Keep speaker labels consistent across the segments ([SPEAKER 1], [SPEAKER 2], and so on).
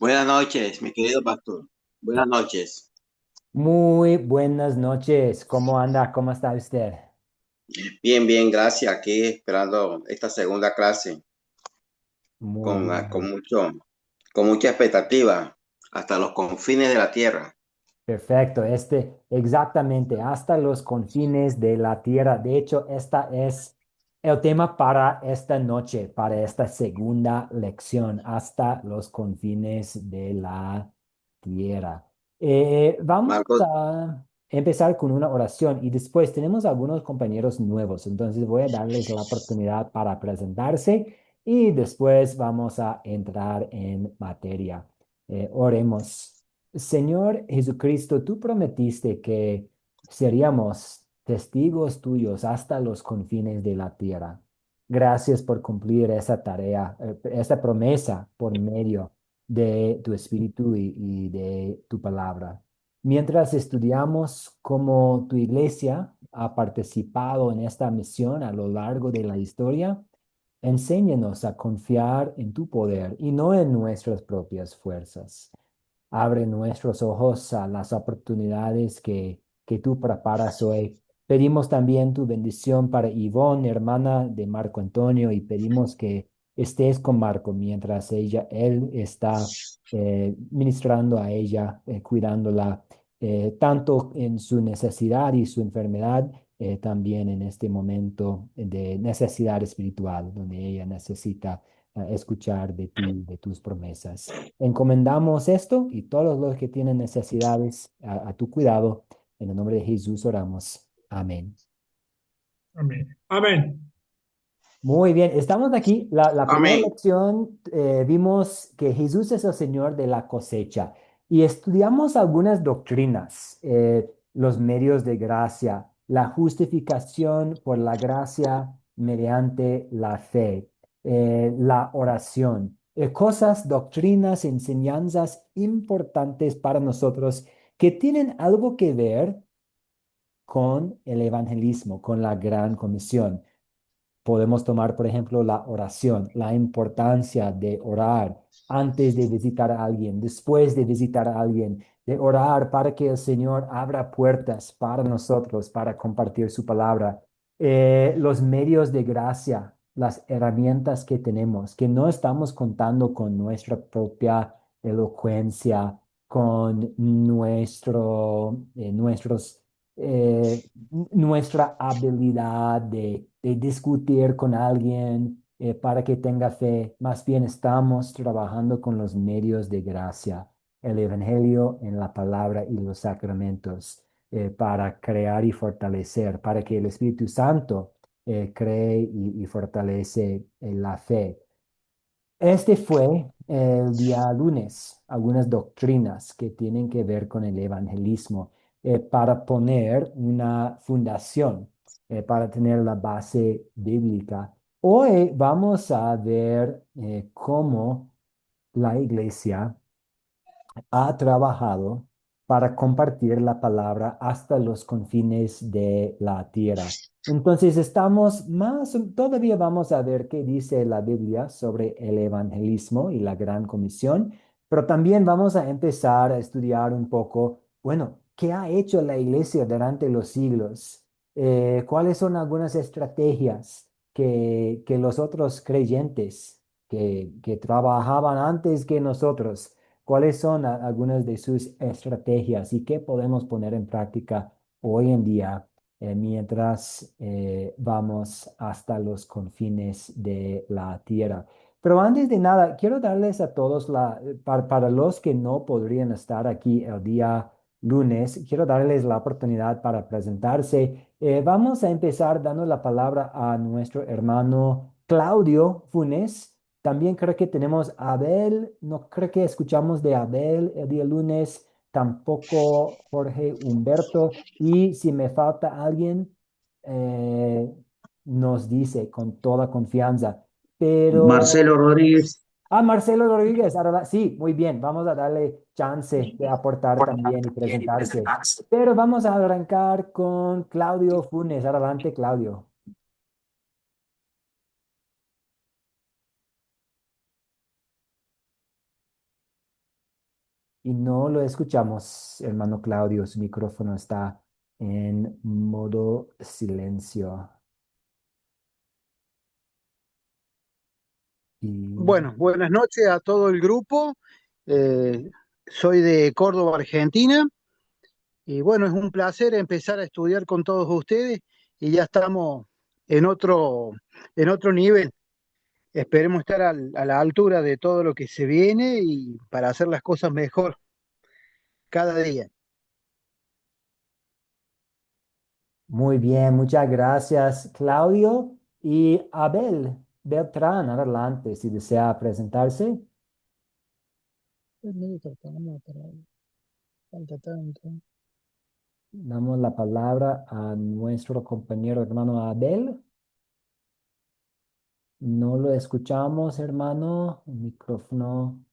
[SPEAKER 1] Buenas noches, mi querido pastor. Buenas noches.
[SPEAKER 2] Muy buenas noches. ¿Cómo anda? ¿Cómo está usted?
[SPEAKER 1] Bien, bien, gracias. Aquí esperando esta segunda clase
[SPEAKER 2] Muy
[SPEAKER 1] con,
[SPEAKER 2] bien.
[SPEAKER 1] con mucha expectativa hasta los confines de la tierra.
[SPEAKER 2] Perfecto. Exactamente, hasta los confines de la tierra. De hecho, esta es el tema para esta noche, para esta segunda lección, hasta los confines de la tierra. Vamos
[SPEAKER 1] Marcos,
[SPEAKER 2] a empezar con una oración y después tenemos algunos compañeros nuevos, entonces voy a darles la oportunidad para presentarse y después vamos a entrar en materia. Oremos. Señor Jesucristo, tú prometiste que seríamos testigos tuyos hasta los confines de la tierra. Gracias por cumplir esa tarea, esa promesa por medio de tu Espíritu y de tu palabra. Mientras estudiamos cómo tu iglesia ha participado en esta misión a lo largo de la historia, enséñanos a confiar en tu poder y no en nuestras propias fuerzas. Abre nuestros ojos a las oportunidades que tú preparas hoy. Pedimos también tu bendición para Ivonne, hermana de Marco Antonio, y pedimos que estés con Marco mientras él está ministrando a ella, cuidándola, tanto en su necesidad y su enfermedad, también en este momento de necesidad espiritual, donde ella necesita escuchar de ti, de tus promesas. Encomendamos esto y todos los que tienen necesidades a tu cuidado. En el nombre de Jesús oramos. Amén.
[SPEAKER 3] Amén. Amén.
[SPEAKER 2] Muy bien, estamos aquí. La primera
[SPEAKER 1] amén.
[SPEAKER 2] lección vimos que Jesús es el Señor de la cosecha y estudiamos algunas doctrinas, los medios de gracia, la justificación por la gracia mediante la fe, la oración, cosas, doctrinas, enseñanzas importantes para nosotros que tienen algo que ver con el evangelismo, con la gran comisión. Podemos tomar, por ejemplo, la oración, la importancia de orar antes de visitar a alguien, después de visitar a alguien, de orar para que el Señor abra puertas para nosotros, para compartir su palabra. Los medios de gracia, las herramientas que tenemos, que no estamos contando con nuestra propia elocuencia, con eh, nuestra habilidad de discutir con alguien para que tenga fe. Más bien estamos trabajando con los medios de gracia, el Evangelio en la palabra y los sacramentos para crear y fortalecer, para que el Espíritu Santo cree y fortalece la fe. Este fue el día lunes, algunas doctrinas que tienen que ver con el evangelismo para poner una fundación, para tener la base bíblica. Hoy vamos a ver cómo la iglesia ha trabajado para compartir la palabra hasta los confines de la tierra. Entonces todavía vamos a ver qué dice la Biblia sobre el evangelismo y la gran comisión, pero también vamos a empezar a estudiar un poco, bueno, ¿qué ha hecho la iglesia durante los siglos? ¿Cuáles son algunas estrategias que los otros creyentes que trabajaban antes que nosotros? ¿Cuáles son algunas de sus estrategias y qué podemos poner en práctica hoy en día mientras vamos hasta los confines de la tierra? Pero antes de nada, quiero darles a todos, para los que no podrían estar aquí el día lunes, quiero darles la oportunidad para presentarse. Vamos a empezar dando la palabra a nuestro hermano Claudio Funes. También creo que tenemos a Abel, no creo que escuchamos de Abel el día lunes, tampoco Jorge Humberto. Y si me falta alguien, eh, nos dice con toda confianza. Pero,
[SPEAKER 4] Marcelo Rodríguez.
[SPEAKER 2] Marcelo Rodríguez, sí, muy bien, vamos a darle chance de aportar también y presentarse. Pero vamos a arrancar con Claudio Funes. Adelante, Claudio. Y no lo escuchamos, hermano Claudio. Su micrófono está en modo silencio. Y
[SPEAKER 4] Bueno, buenas noches a todo el grupo. Eh, Soy de Córdoba, Argentina, y bueno, es un placer empezar a estudiar con todos ustedes y ya estamos en en otro nivel. Esperemos estar a la altura de todo lo que se viene y para hacer las cosas mejor cada día.
[SPEAKER 2] muy bien, muchas gracias, Claudio. Y Abel Beltrán, adelante, si desea presentarse. Damos la palabra a nuestro compañero hermano Abel. No lo escuchamos, hermano. El micrófono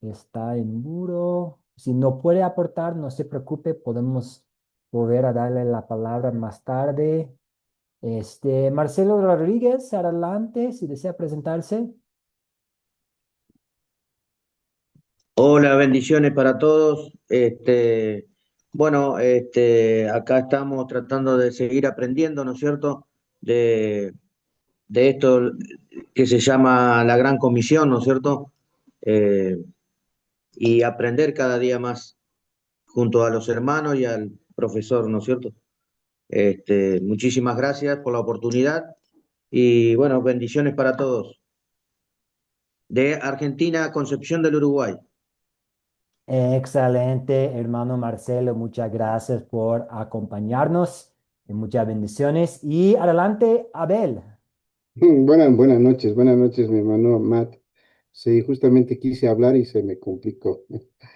[SPEAKER 2] está en muro. Si no puede aportar, no se preocupe, podemos volver a darle la palabra más tarde. Marcelo Rodríguez, adelante, si desea presentarse.
[SPEAKER 5] Hola, bendiciones para todos. Bueno, acá estamos tratando de seguir aprendiendo, ¿no es cierto? De, de esto que se llama la Gran Comisión, ¿no es cierto? Eh, y aprender cada día más junto a los hermanos y al profesor, ¿no es cierto? Muchísimas gracias por la oportunidad y bueno, bendiciones para todos. De Argentina, Concepción del Uruguay.
[SPEAKER 2] Excelente, hermano Marcelo, muchas gracias por acompañarnos. Y muchas bendiciones. Y adelante, Abel.
[SPEAKER 6] Buenas noches, mi hermano Matt. Sí, justamente quise hablar y se me complicó.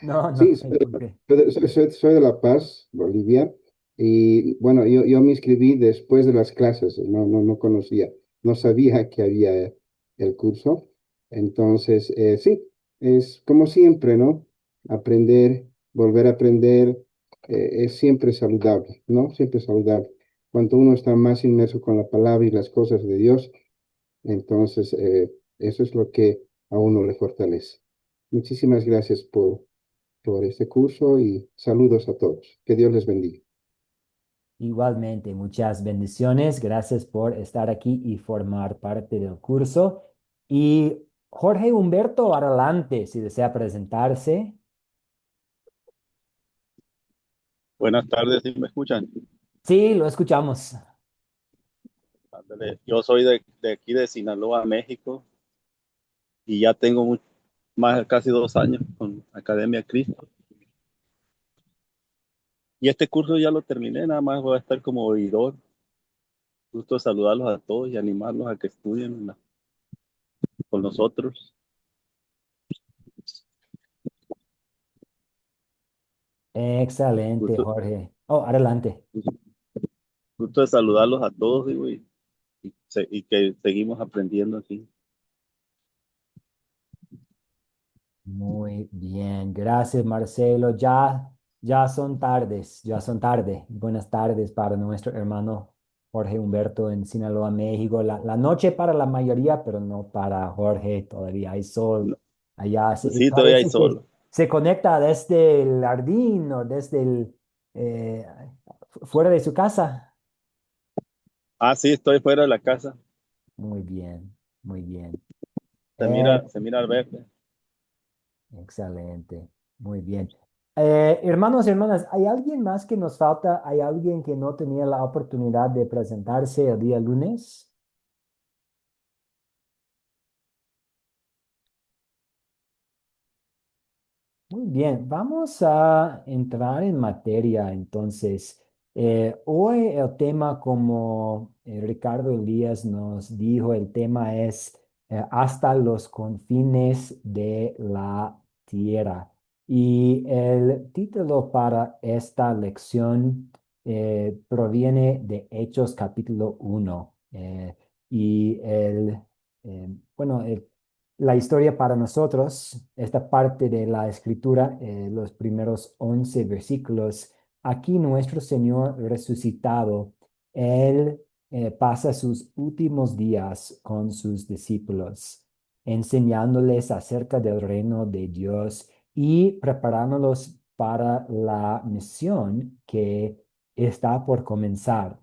[SPEAKER 2] No, no
[SPEAKER 6] Sí,
[SPEAKER 2] te preocupes.
[SPEAKER 6] soy de La Paz, Bolivia, y bueno, yo me inscribí después de las clases, no conocía, no sabía que había el curso. Entonces, sí, es como siempre, ¿no? Aprender, volver a aprender, es siempre saludable, ¿no? Siempre saludable. Cuando uno está más inmerso con la palabra y las cosas de Dios, entonces, eso es lo que a uno le fortalece. Muchísimas gracias por este curso y saludos a todos. Que Dios les bendiga.
[SPEAKER 2] Igualmente, muchas bendiciones. Gracias por estar aquí y formar parte del curso. Y Jorge Humberto, adelante, si desea presentarse.
[SPEAKER 7] Buenas tardes, ¿sí me escuchan?
[SPEAKER 2] Sí, lo escuchamos.
[SPEAKER 7] Ándale, yo soy de aquí de Sinaloa, México, y ya tengo más casi 2 años con Academia Cristo. Y este curso ya lo terminé, nada más voy a estar como oidor. Gusto saludarlos a todos y animarlos a que estudien con nosotros.
[SPEAKER 2] Excelente,
[SPEAKER 7] Gusto,
[SPEAKER 2] Jorge. Oh, adelante.
[SPEAKER 7] gusto de saludarlos a todos, digo, y que seguimos aprendiendo aquí.
[SPEAKER 2] Muy bien, gracias Marcelo. Ya son tarde. Buenas tardes para nuestro hermano Jorge Humberto en Sinaloa, México. La noche para la mayoría, pero no para Jorge. Todavía hay sol
[SPEAKER 7] No,
[SPEAKER 2] allá. Y
[SPEAKER 7] sí, todavía hay
[SPEAKER 2] parece que
[SPEAKER 7] sol.
[SPEAKER 2] se conecta desde el jardín o desde eh, fuera de su casa.
[SPEAKER 7] Ah, sí, estoy fuera de la casa.
[SPEAKER 2] Muy bien, muy bien.
[SPEAKER 7] Se mira al verde.
[SPEAKER 2] Excelente, muy bien. Hermanos y hermanas, ¿hay alguien más que nos falta? ¿Hay alguien que no tenía la oportunidad de presentarse el día lunes? Muy bien, vamos a entrar en materia entonces. Hoy el tema, como Ricardo Elías nos dijo, el tema es hasta los confines de la tierra. Y el título para esta lección proviene de Hechos capítulo 1. Y bueno, la historia para nosotros, esta parte de la escritura, los primeros 11 versículos, aquí nuestro Señor resucitado, Él pasa sus últimos días con sus discípulos, enseñándoles acerca del reino de Dios y preparándolos para la misión que está por comenzar.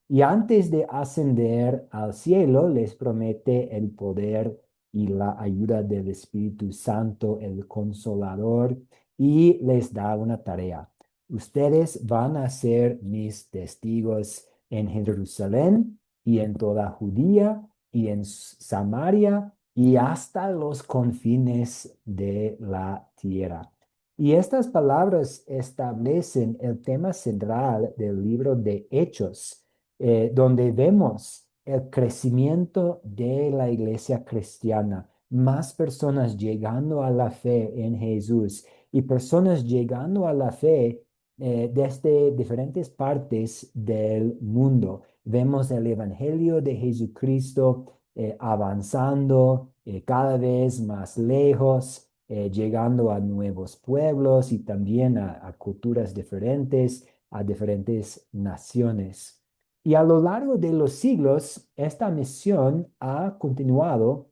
[SPEAKER 2] Y antes de ascender al cielo, les promete el poder y la ayuda del Espíritu Santo, el Consolador, y les da una tarea. Ustedes van a ser mis testigos en Jerusalén y en toda Judía y en Samaria y hasta los confines de la tierra. Y estas palabras establecen el tema central del libro de Hechos, donde vemos el crecimiento de la iglesia cristiana, más personas llegando a la fe en Jesús y personas llegando a la fe desde diferentes partes del mundo. Vemos el Evangelio de Jesucristo avanzando cada vez más lejos, llegando a nuevos pueblos y también a culturas diferentes, a diferentes naciones. Y a lo largo de los siglos, esta misión ha continuado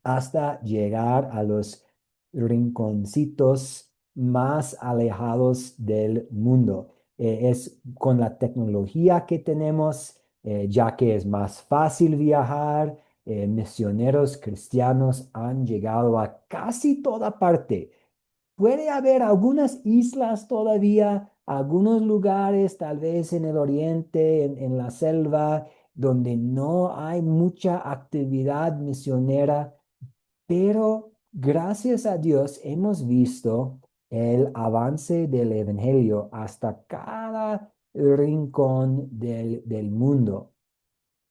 [SPEAKER 2] hasta llegar a los rinconcitos más alejados del mundo. Es con la tecnología que tenemos, ya que es más fácil viajar, misioneros cristianos han llegado a casi toda parte. Puede haber algunas islas todavía, algunos lugares, tal vez en el oriente, en la selva, donde no hay mucha actividad misionera, pero gracias a Dios hemos visto el avance del Evangelio hasta cada rincón del mundo.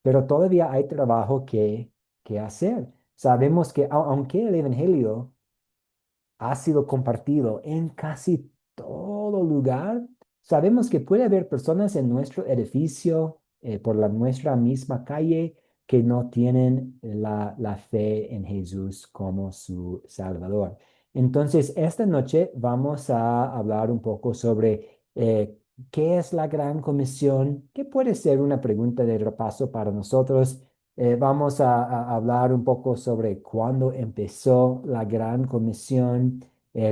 [SPEAKER 2] Pero todavía hay trabajo que hacer. Sabemos que aunque el Evangelio ha sido compartido en casi todo lugar, sabemos que puede haber personas en nuestro edificio, por nuestra misma calle, que no tienen la fe en Jesús como su Salvador. Entonces, esta noche vamos a hablar un poco sobre qué es la Gran Comisión, que puede ser una pregunta de repaso para nosotros. Vamos a hablar un poco sobre cuándo empezó la Gran Comisión,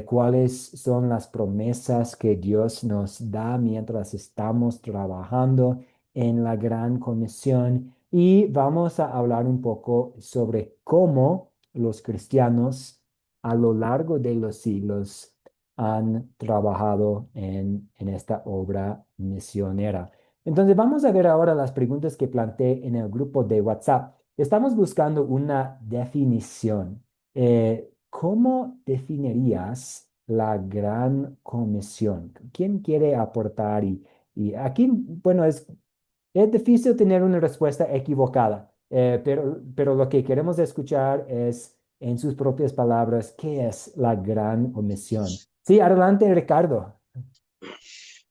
[SPEAKER 2] cuáles son las promesas que Dios nos da mientras estamos trabajando en la Gran Comisión, y vamos a hablar un poco sobre cómo los cristianos a lo largo de los siglos han trabajado en esta obra misionera. Entonces, vamos a ver ahora las preguntas que planteé en el grupo de WhatsApp. Estamos buscando una definición. ¿Cómo definirías la Gran Comisión? ¿Quién quiere aportar? Y aquí, bueno, es difícil tener una respuesta equivocada, pero lo que queremos escuchar es, en sus propias palabras, ¿qué es la Gran Comisión? Sí, adelante, Ricardo.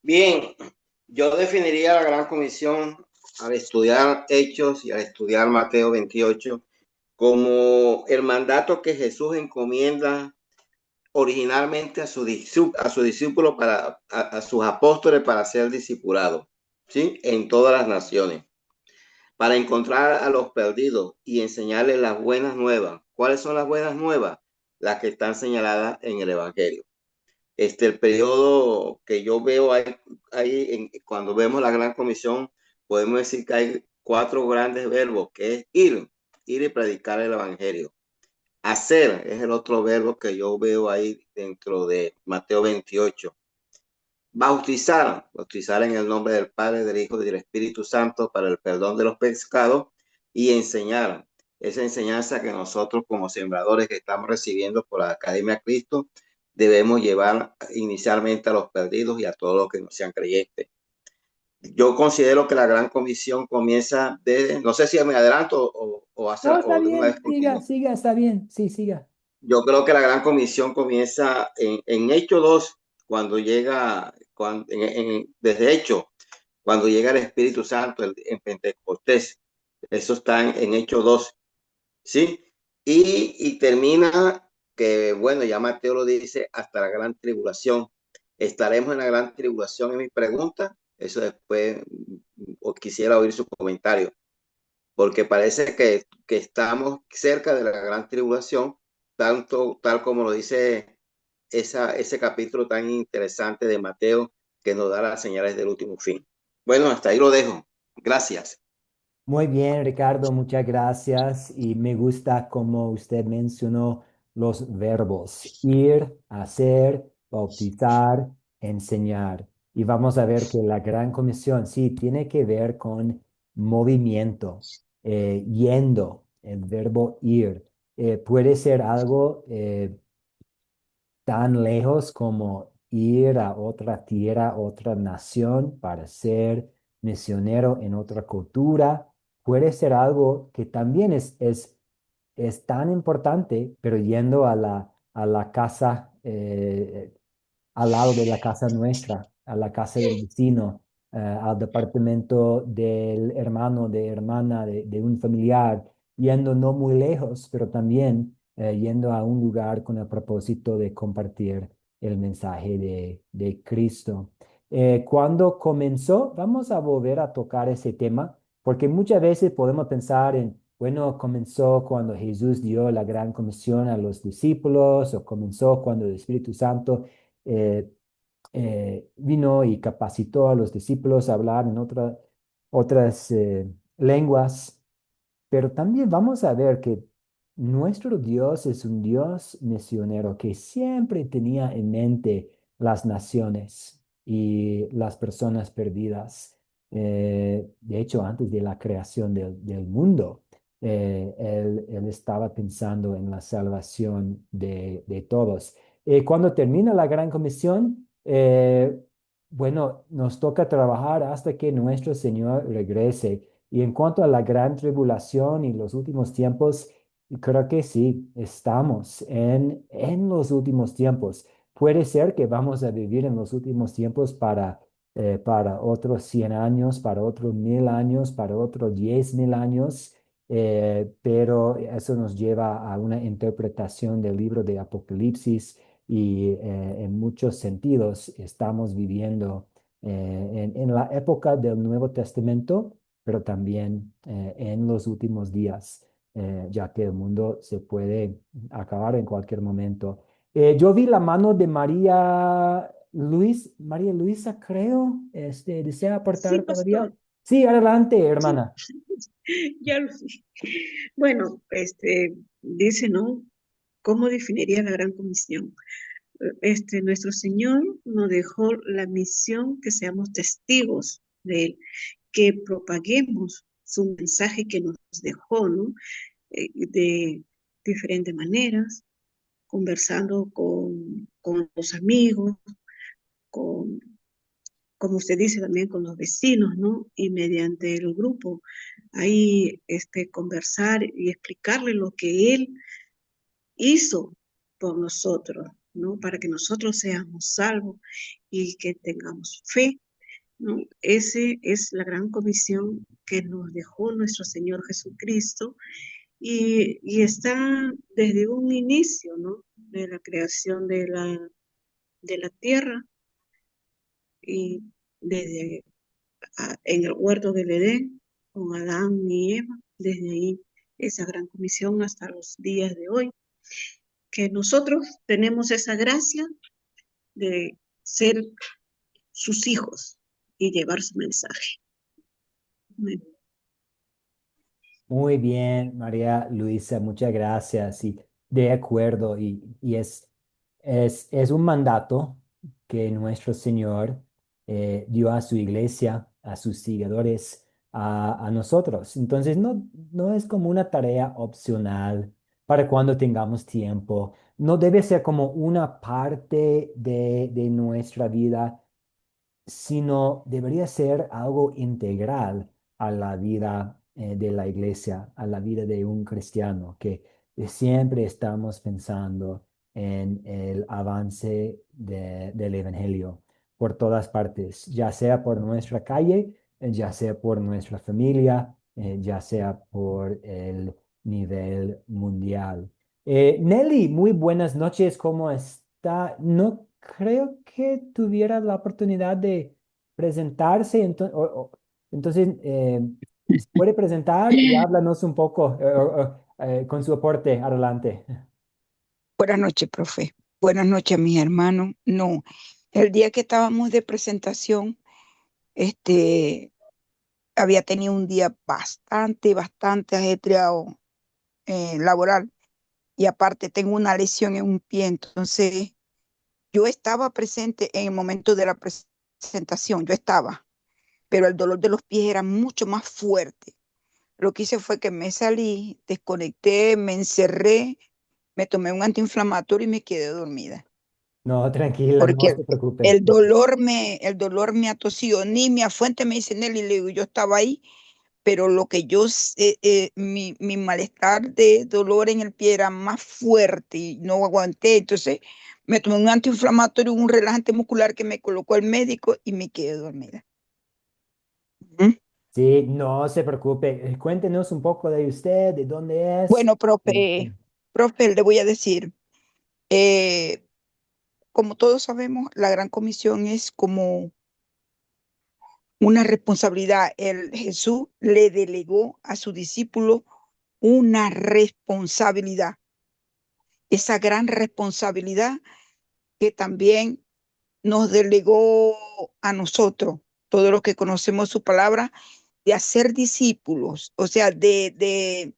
[SPEAKER 1] Bien, yo definiría la Gran Comisión al estudiar Hechos y al estudiar Mateo 28 como el mandato que Jesús encomienda originalmente a su discípulo, a sus apóstoles, para ser discipulados, ¿sí? En todas las naciones, para encontrar a los perdidos y enseñarles las buenas nuevas. ¿Cuáles son las buenas nuevas? Las que están señaladas en el Evangelio. El periodo que yo veo cuando vemos la Gran Comisión, podemos decir que hay 4 grandes verbos, que es ir y predicar el Evangelio. Hacer es el otro verbo que yo veo ahí dentro de Mateo 28. Bautizar en el nombre del Padre, del Hijo y del Espíritu Santo para el perdón de los pecados, y enseñar. Esa enseñanza que nosotros como sembradores que estamos recibiendo por la Academia Cristo debemos llevar inicialmente a los perdidos y a todos los que no sean creyentes. Yo considero que la Gran Comisión comienza desde, no sé si me adelanto o
[SPEAKER 2] Está
[SPEAKER 1] de una
[SPEAKER 2] bien,
[SPEAKER 1] vez continúo.
[SPEAKER 2] siga, está bien, sí, siga.
[SPEAKER 1] Yo creo que la Gran Comisión comienza en Hechos 2, cuando llega, desde Hechos, cuando llega el Espíritu Santo en Pentecostés. Eso está en Hechos 2, ¿sí? Y termina que, bueno, ya Mateo lo dice, hasta la gran tribulación. ¿Estaremos en la gran tribulación? Es mi pregunta. Eso después, o quisiera oír su comentario, porque parece que estamos cerca de la gran tribulación, tal como lo dice ese capítulo tan interesante de Mateo que nos da las señales del último fin. Bueno, hasta ahí lo dejo. Gracias.
[SPEAKER 2] Muy bien, Ricardo, muchas gracias. Y me gusta como usted mencionó los verbos ir, hacer, bautizar, enseñar. Y vamos a ver que la gran comisión sí tiene que ver con movimiento, yendo, el verbo ir. Puede ser algo tan lejos como ir a otra tierra, otra nación para ser misionero en otra cultura. Puede ser algo que también es tan importante, pero yendo a la casa, al lado de la casa nuestra, a la casa del vecino, al departamento del hermano, de hermana, de un familiar, yendo no muy lejos, pero también yendo a un lugar con el propósito de compartir el mensaje de Cristo. Cuando comenzó, vamos a volver a tocar ese tema, porque muchas veces podemos pensar en, bueno, comenzó cuando Jesús dio la gran comisión a los discípulos, o comenzó cuando el Espíritu Santo eh, vino y capacitó a los discípulos a hablar en otras lenguas, pero también vamos a ver que nuestro Dios es un Dios misionero que siempre tenía en mente las naciones y las personas perdidas. De hecho, antes de la creación del mundo, él estaba pensando en la salvación de todos. Cuando termina la Gran Comisión, bueno, nos toca trabajar hasta que nuestro Señor regrese. Y en cuanto a la gran tribulación y los últimos tiempos, creo que sí, estamos en los últimos tiempos. Puede ser que vamos a vivir en los últimos tiempos para otros 100 años, para otros 1000 años, para otros 10.000 años, pero eso nos lleva a una interpretación del libro de Apocalipsis y en muchos sentidos estamos viviendo en la época del Nuevo Testamento, pero también en los últimos días, ya que el mundo se puede acabar en cualquier momento. Yo vi la mano de María Luisa, creo, ¿desea
[SPEAKER 8] Sí,
[SPEAKER 2] aportar todavía?
[SPEAKER 8] pastor.
[SPEAKER 2] Sí, adelante,
[SPEAKER 8] Sí,
[SPEAKER 2] hermana.
[SPEAKER 8] ya lo vi. Bueno, dice, ¿no? ¿Cómo definiría la gran comisión? Nuestro Señor nos dejó la misión que seamos testigos de Él, que propaguemos su mensaje que nos dejó, ¿no? De diferentes maneras, conversando con los amigos, con, como usted dice, también con los vecinos, ¿no? Y mediante el grupo, ahí conversar y explicarle lo que Él hizo por nosotros, ¿no? Para que nosotros seamos salvos y que tengamos fe, ¿no? Ese es la gran comisión que nos dejó nuestro Señor Jesucristo y está desde un inicio, ¿no? De la creación de la tierra y desde en el huerto del Edén con Adán y Eva, desde ahí esa gran comisión hasta los días de hoy, que nosotros tenemos esa gracia de ser sus hijos y llevar su mensaje. Amén.
[SPEAKER 2] Muy bien, María Luisa, muchas gracias. Y de acuerdo, y es un mandato que nuestro Señor dio a su iglesia, a sus seguidores, a nosotros. Entonces, no es como una tarea opcional para cuando tengamos tiempo. No debe ser como una parte de nuestra vida, sino debería ser algo integral a la vida de la iglesia, a la vida de un cristiano, que siempre estamos pensando en el avance del evangelio por todas partes, ya sea por nuestra calle, ya sea por nuestra familia, ya sea por el nivel mundial. Nelly, muy buenas noches, ¿cómo está? No creo que tuviera la oportunidad de presentarse, entonces, ¿se puede presentar y háblanos un poco con su aporte? Adelante.
[SPEAKER 9] Buenas noches, profe. Buenas noches, mis hermanos. No, el día que estábamos de presentación, este, había tenido un día bastante ajetreado laboral y aparte tengo una lesión en un pie, entonces yo estaba presente en el momento de la presentación, yo estaba, pero el dolor de los pies era mucho más fuerte. Lo que hice fue que me salí, desconecté, me encerré, me tomé un antiinflamatorio y me quedé dormida.
[SPEAKER 2] No, tranquila, no
[SPEAKER 9] Porque
[SPEAKER 2] se preocupe.
[SPEAKER 9] el dolor me atosió, ni mi fuente me dice Nelly, le digo, yo estaba ahí, pero lo que mi malestar de dolor en el pie era más fuerte y no aguanté, entonces me tomé un antiinflamatorio, un relajante muscular que me colocó el médico y me quedé dormida. Ujú.
[SPEAKER 2] Sí, no se preocupe. Cuéntenos un poco de usted, de dónde es.
[SPEAKER 9] Bueno, profe, le voy a decir, eh, como todos sabemos, la Gran Comisión es como una responsabilidad. Jesús le delegó a su discípulo una responsabilidad, esa gran responsabilidad que también nos delegó a nosotros, todos los que conocemos su palabra, de hacer discípulos, o sea, de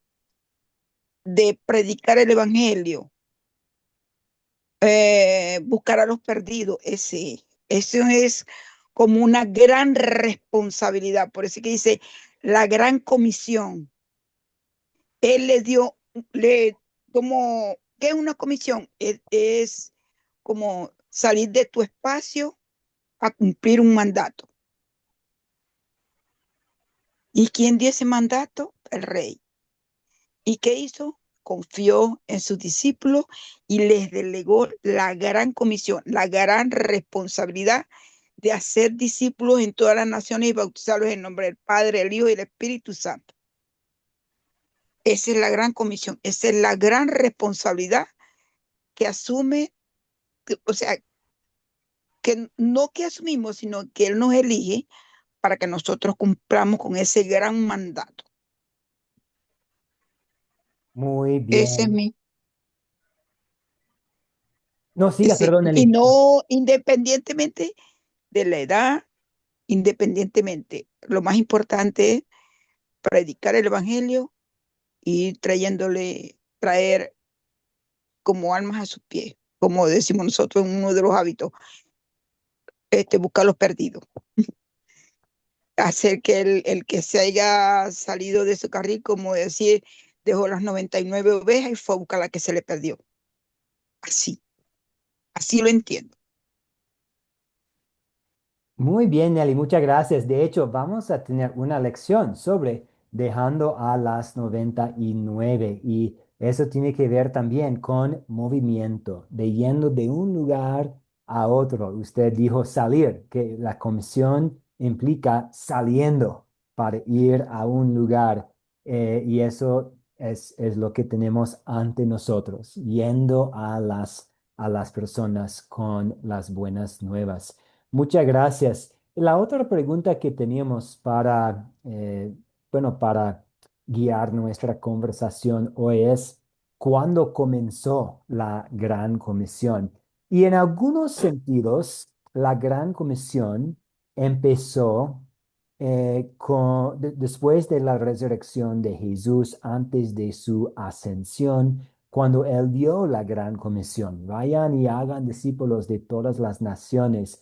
[SPEAKER 9] predicar el evangelio, buscar a los perdidos. Eso es como una gran responsabilidad. Por eso que dice la gran comisión. Él le dio, como, ¿qué es una comisión? Es como salir de tu espacio a cumplir un mandato. ¿Y quién dio ese mandato? El rey. ¿Y qué hizo? Confió en sus discípulos y les delegó la gran comisión, la gran responsabilidad de hacer discípulos en todas las naciones y bautizarlos en nombre del Padre, el Hijo y el Espíritu Santo. Esa es la gran comisión, esa es la gran responsabilidad que asume, o sea, que no que asumimos, sino que Él nos elige para que nosotros cumplamos con ese gran mandato.
[SPEAKER 2] Muy
[SPEAKER 9] Ese es
[SPEAKER 2] bien.
[SPEAKER 9] mi,
[SPEAKER 2] No, siga,
[SPEAKER 9] ese,
[SPEAKER 2] perdón,
[SPEAKER 9] y
[SPEAKER 2] Eli.
[SPEAKER 9] no independientemente de la edad, independientemente. Lo más importante es predicar el evangelio y traer como almas a sus pies, como decimos nosotros en uno de los hábitos, buscar los perdidos. Hacer que el que se haya salido de su carril, como decir, dejó las 99 ovejas y fue a buscar la que se le perdió. Así, así lo entiendo.
[SPEAKER 2] Muy bien, Nelly, muchas gracias. De hecho, vamos a tener una lección sobre dejando a las 99 y eso tiene que ver también con movimiento, de yendo de un lugar a otro. Usted dijo salir, que la comisión implica saliendo para ir a un lugar y eso es lo que tenemos ante nosotros, yendo a las personas con las buenas nuevas. Muchas gracias. La otra pregunta que teníamos para, bueno, para guiar nuestra conversación hoy es, ¿cuándo comenzó la Gran Comisión? Y en algunos sentidos, la Gran Comisión empezó después de la resurrección de Jesús, antes de su ascensión, cuando Él dio la Gran Comisión. Vayan y hagan discípulos de todas las naciones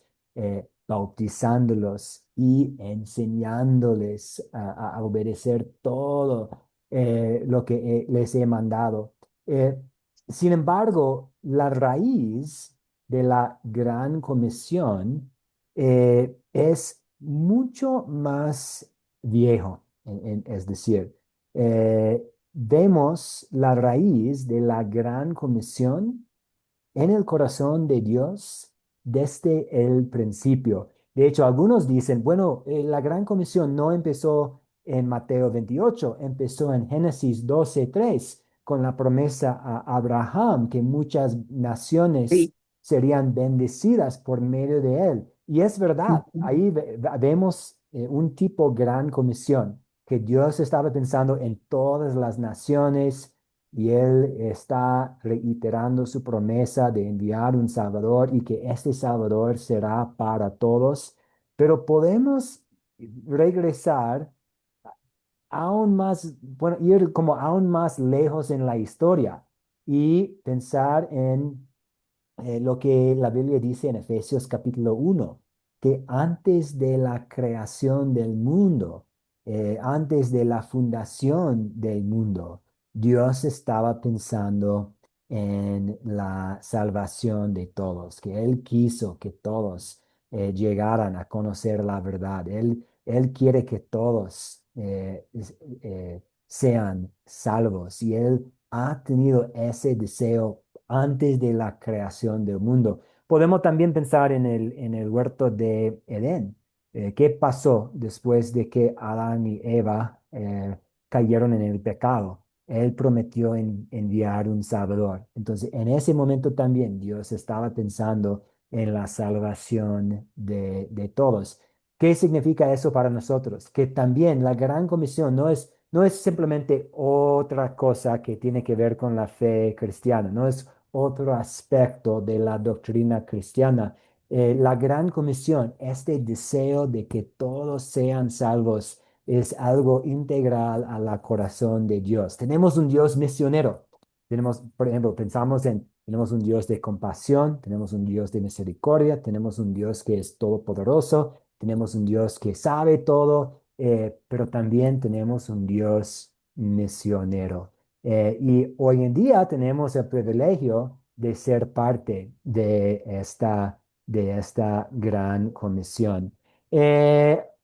[SPEAKER 2] bautizándolos y enseñándoles a obedecer todo lo que les he mandado. Eh, Sin embargo, la raíz de la Gran Comisión es mucho más viejo, es decir, vemos la raíz de la Gran Comisión en el corazón de Dios desde el principio. De hecho, algunos dicen, bueno, la Gran Comisión no empezó en Mateo 28, empezó en Génesis 12:3 con la promesa a Abraham que muchas naciones
[SPEAKER 9] Sí.
[SPEAKER 2] serían bendecidas por medio de él. Y es verdad,
[SPEAKER 9] Ujú.
[SPEAKER 2] ahí vemos un tipo Gran Comisión, que Dios estaba pensando en todas las naciones y Él está reiterando su promesa de enviar un Salvador y que este Salvador será para todos, pero podemos regresar aún más, bueno, ir como aún más lejos en la historia y pensar en lo que la Biblia dice en Efesios capítulo 1, que antes de la creación del mundo, antes de la fundación del mundo, Dios estaba pensando en la salvación de todos, que Él quiso que todos llegaran a conocer la verdad. Él quiere que todos sean salvos y Él ha tenido ese deseo antes de la creación del mundo. Podemos también pensar en el huerto de Edén. ¿Qué pasó después de que Adán y Eva cayeron en el pecado? Él prometió enviar un Salvador. Entonces, en ese momento también Dios estaba pensando en la salvación de todos. ¿Qué significa eso para nosotros? Que también la gran comisión no es simplemente otra cosa que tiene que ver con la fe cristiana, no es otro aspecto de la doctrina cristiana. La gran comisión, este deseo de que todos sean salvos, es algo integral a la corazón de Dios. Tenemos un Dios misionero. Tenemos, por ejemplo, tenemos un Dios de compasión, tenemos un Dios de misericordia, tenemos un Dios que es todopoderoso, tenemos un Dios que sabe todo, pero también tenemos un Dios misionero. Y hoy en día tenemos el privilegio de ser parte de esta gran comisión.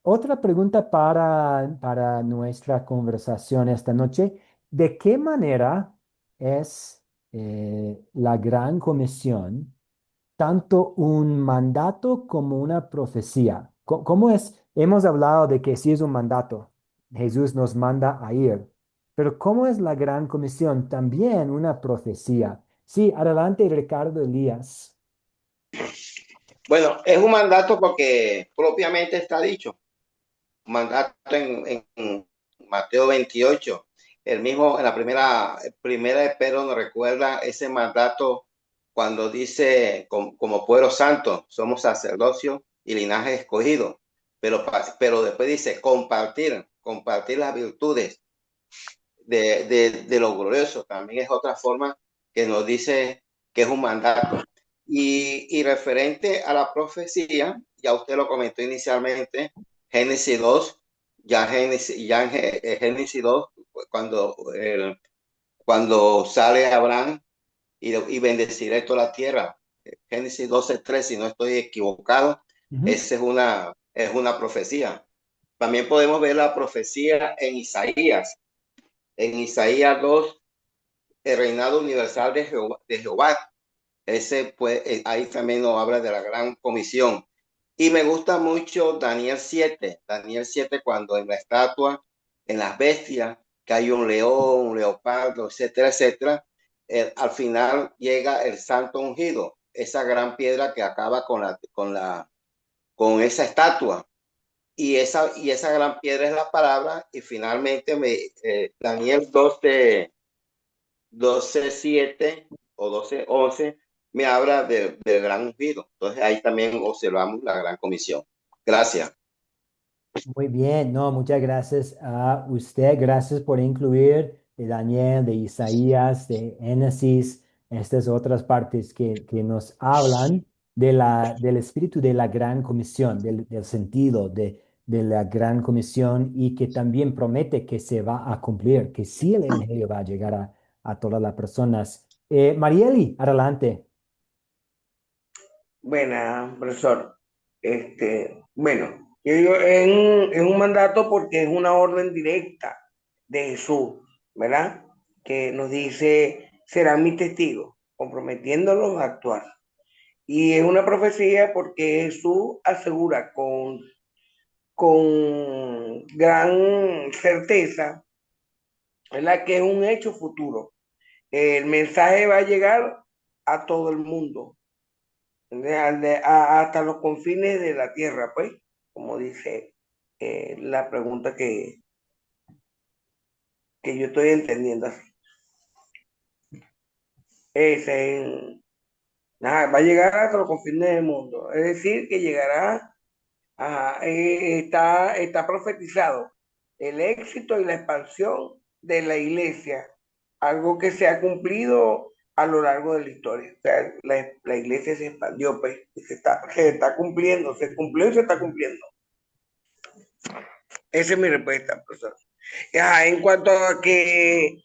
[SPEAKER 2] Otra pregunta para nuestra conversación esta noche. ¿De qué manera es la gran comisión tanto un mandato como una profecía? ¿Cómo es? Hemos hablado de que sí es un mandato. Jesús nos manda a ir. Pero ¿cómo es la gran comisión? También una profecía. Sí, adelante, Ricardo Elías.
[SPEAKER 1] Bueno, es un mandato porque propiamente está dicho. Mandato en Mateo 28. El mismo, en la primera de Pedro nos recuerda ese mandato cuando dice, como pueblo santo, somos sacerdocio y linaje escogido. Pero después dice, compartir las virtudes de lo glorioso. También es otra forma que nos dice que es un mandato. Y referente a la profecía, ya usted lo comentó inicialmente, Génesis 2, ya en Génesis 2, cuando sale Abraham y bendeciré toda la tierra. Génesis 12:3, si no estoy equivocado, esa es una profecía. También podemos ver la profecía en Isaías. En Isaías 2, el reinado universal de Jehová. Ese, pues, ahí también nos habla de la gran comisión. Y me gusta mucho Daniel 7 cuando en la estatua, en las bestias, que hay un león, un leopardo, etcétera, etcétera. Al final llega el santo ungido, esa gran piedra que acaba con esa estatua. Y esa gran piedra es la palabra. Y finalmente Daniel 12:7 o 12:11 me habla del gran ungido. Entonces ahí también observamos la gran comisión. Gracias.
[SPEAKER 2] Muy bien, no, muchas gracias a usted. Gracias por incluir de Daniel, de Isaías, de Génesis, estas otras partes que nos hablan del espíritu de la gran comisión, del sentido de la gran comisión y que también promete que se va a cumplir, que sí el evangelio va a llegar a todas las personas. Marieli, adelante.
[SPEAKER 10] Buena, profesor. Bueno, yo digo, es un mandato porque es una orden directa de Jesús, ¿verdad? Que nos dice, serán mis testigos, comprometiéndolos a actuar. Y es una profecía porque Jesús asegura con gran certeza, ¿verdad? Que es un hecho futuro. El mensaje va a llegar a todo el mundo, hasta los confines de la tierra, pues, como dice la pregunta que yo estoy entendiendo así. nada, va a llegar hasta los confines del mundo. Es decir, que llegará, está profetizado el éxito y la expansión de la iglesia, algo que se ha cumplido a lo largo de la historia. O sea, la iglesia se expandió, pues, y se está cumpliendo, se cumplió y se está cumpliendo. Esa es mi respuesta, profesor. En cuanto a que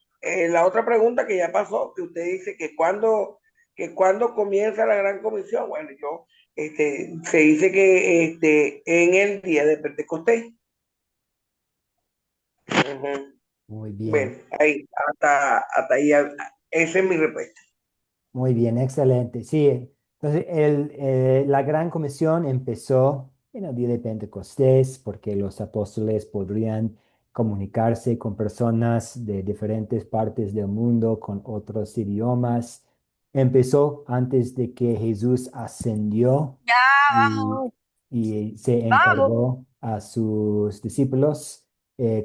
[SPEAKER 10] la otra pregunta que ya pasó, que usted dice que cuando comienza la gran comisión, bueno, se dice que en el día de Pentecostés. Ujú.
[SPEAKER 2] Muy bien.
[SPEAKER 10] Bueno, ahí, hasta ahí, esa es mi respuesta.
[SPEAKER 2] Muy bien, excelente. Sí, entonces la Gran Comisión empezó en el día de Pentecostés porque los apóstoles podrían comunicarse con personas de diferentes partes del mundo, con otros idiomas. Empezó antes de que Jesús ascendió y se encargó a sus discípulos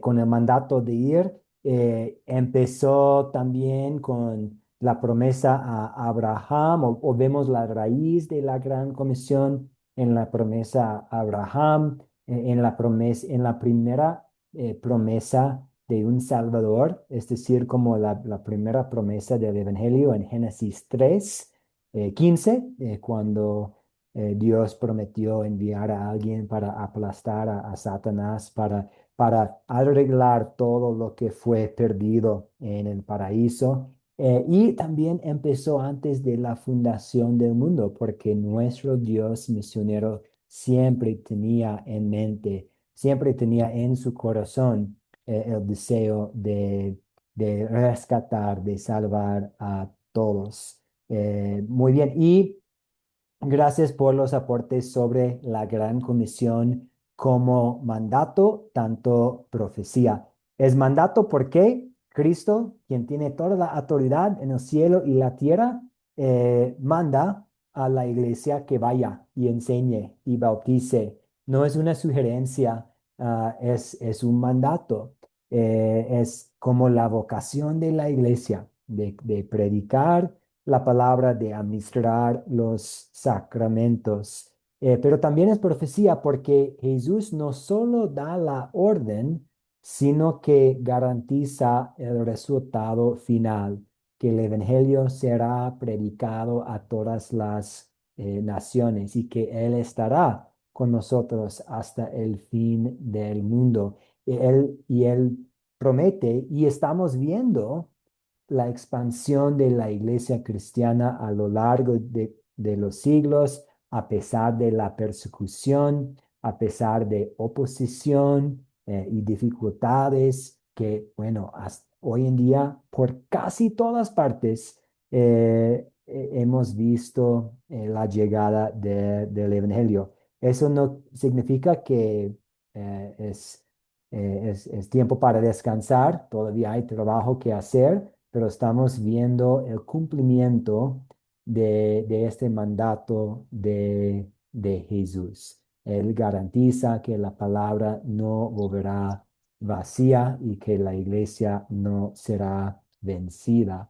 [SPEAKER 2] con el mandato de ir. Empezó también con la promesa a Abraham, o vemos la raíz de la gran comisión en la promesa a Abraham, en la primera promesa de un Salvador, es decir, como la primera promesa del Evangelio en Génesis 3, 15, cuando Dios prometió enviar a alguien para aplastar a Satanás, para arreglar todo lo que fue perdido en el paraíso. Y también empezó antes de la fundación del mundo, porque nuestro Dios misionero siempre tenía en mente, siempre tenía en su corazón el deseo de rescatar, de salvar a todos. Muy bien. Y gracias por los aportes sobre la Gran Comisión como mandato, tanto profecía. Es mandato porque Cristo, quien tiene toda la autoridad en el cielo y la tierra, manda a la iglesia que vaya y enseñe y bautice. No es una sugerencia, es un mandato. Es como la vocación de la iglesia de predicar la palabra, de administrar los sacramentos. Pero también es profecía porque Jesús no solo da la orden, sino que garantiza el resultado final, que el Evangelio será predicado a todas las naciones y que Él estará con nosotros hasta el fin del mundo. Y Él promete, y estamos viendo la expansión de la iglesia cristiana a lo largo de los siglos, a pesar de la persecución, a pesar de oposición y dificultades que, bueno, hoy en día por casi todas partes hemos visto la llegada del Evangelio. Eso no significa que es tiempo para descansar, todavía hay trabajo que hacer, pero estamos viendo el cumplimiento de este mandato de Jesús. Él garantiza que la palabra no volverá vacía y que la iglesia no será vencida.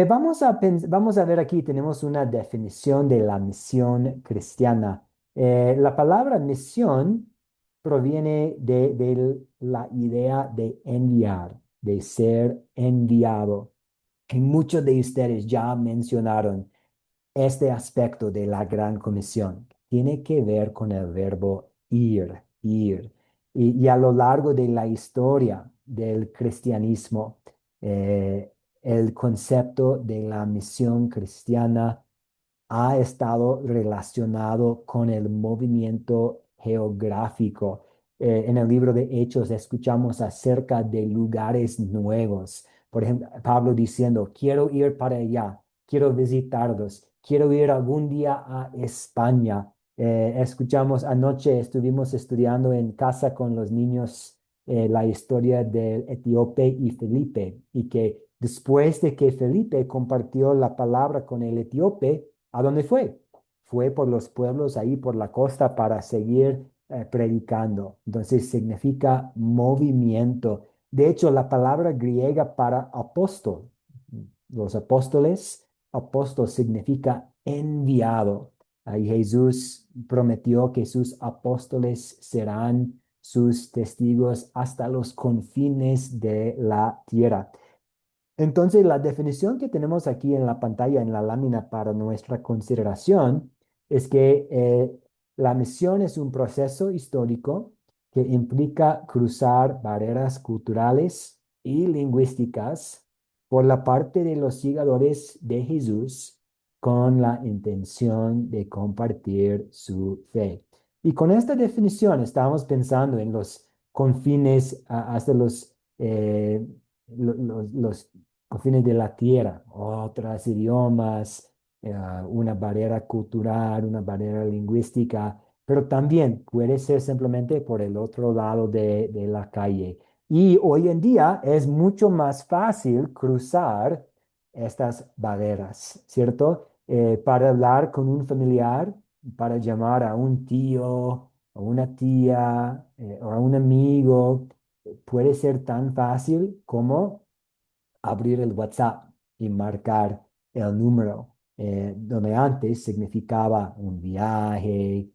[SPEAKER 2] Vamos a ver aquí, tenemos una definición de la misión cristiana. La palabra misión proviene de la idea de enviar, de ser enviado. Y muchos de ustedes ya mencionaron este aspecto de la gran comisión. Tiene que ver con el verbo ir, ir. Y a lo largo de la historia del cristianismo, el concepto de la misión cristiana ha estado relacionado con el movimiento geográfico. En el libro de Hechos escuchamos acerca de lugares nuevos. Por ejemplo, Pablo diciendo, quiero ir para allá, quiero visitarlos, quiero ir algún día a España. Escuchamos anoche, estuvimos estudiando en casa con los niños la historia del etíope y Felipe, y que después de que Felipe compartió la palabra con el etíope, ¿a dónde fue? Fue por los pueblos ahí por la costa para seguir predicando. Entonces significa movimiento. De hecho, la palabra griega para apóstol, los apóstoles apóstol significa enviado. Ahí Jesús prometió que sus apóstoles serán sus testigos hasta los confines de la tierra. Entonces, la definición que tenemos aquí en la pantalla, en la lámina para nuestra consideración, es que la misión es un proceso histórico que implica cruzar barreras culturales y lingüísticas por la parte de los seguidores de Jesús con la intención de compartir su fe. Y con esta definición estamos pensando en los confines hasta los confines de la tierra, otros idiomas, una barrera cultural, una barrera lingüística, pero también puede ser simplemente por el otro lado de la calle. Y hoy en día es mucho más fácil cruzar estas barreras, ¿cierto? Para hablar con un familiar, para llamar a un tío o una tía o a un amigo, puede ser tan fácil como abrir el WhatsApp y marcar el número, donde antes significaba un viaje,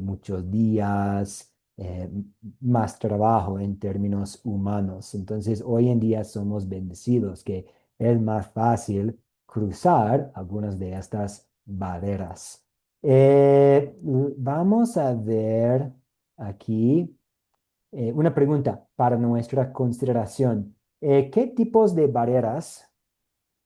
[SPEAKER 2] muchos días, más trabajo en términos humanos. Entonces, hoy en día somos bendecidos que es más fácil cruzar algunas de estas barreras. Vamos a ver aquí una pregunta para nuestra consideración. ¿Qué tipos de barreras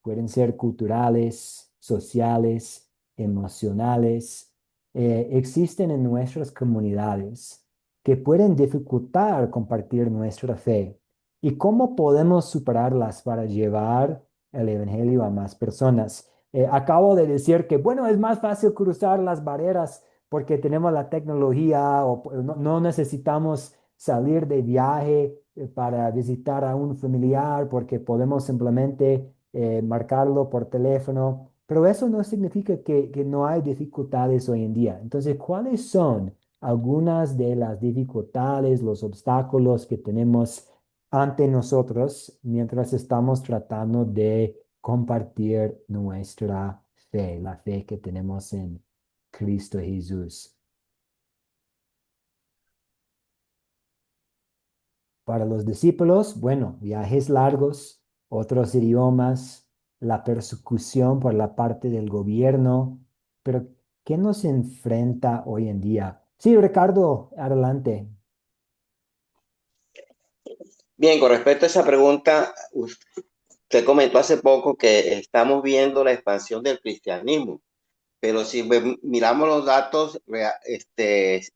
[SPEAKER 2] pueden ser culturales, sociales, emocionales, existen en nuestras comunidades que pueden dificultar compartir nuestra fe? ¿Y cómo podemos superarlas para llevar el evangelio a más personas? Acabo de decir que, bueno, es más fácil cruzar las barreras porque tenemos la tecnología o no necesitamos salir de viaje para visitar a un familiar porque podemos simplemente marcarlo por teléfono, pero eso no significa que no hay dificultades hoy en día. Entonces, ¿cuáles son algunas de las dificultades, los obstáculos que tenemos ante nosotros mientras estamos tratando de compartir nuestra fe, la fe que tenemos en Cristo Jesús? Para los discípulos, bueno, viajes largos, otros idiomas, la persecución por la parte del gobierno, pero ¿qué nos enfrenta hoy en día? Sí, Ricardo, adelante.
[SPEAKER 1] Bien, con respecto a esa pregunta, usted comentó hace poco que estamos viendo la expansión del cristianismo, pero si miramos los datos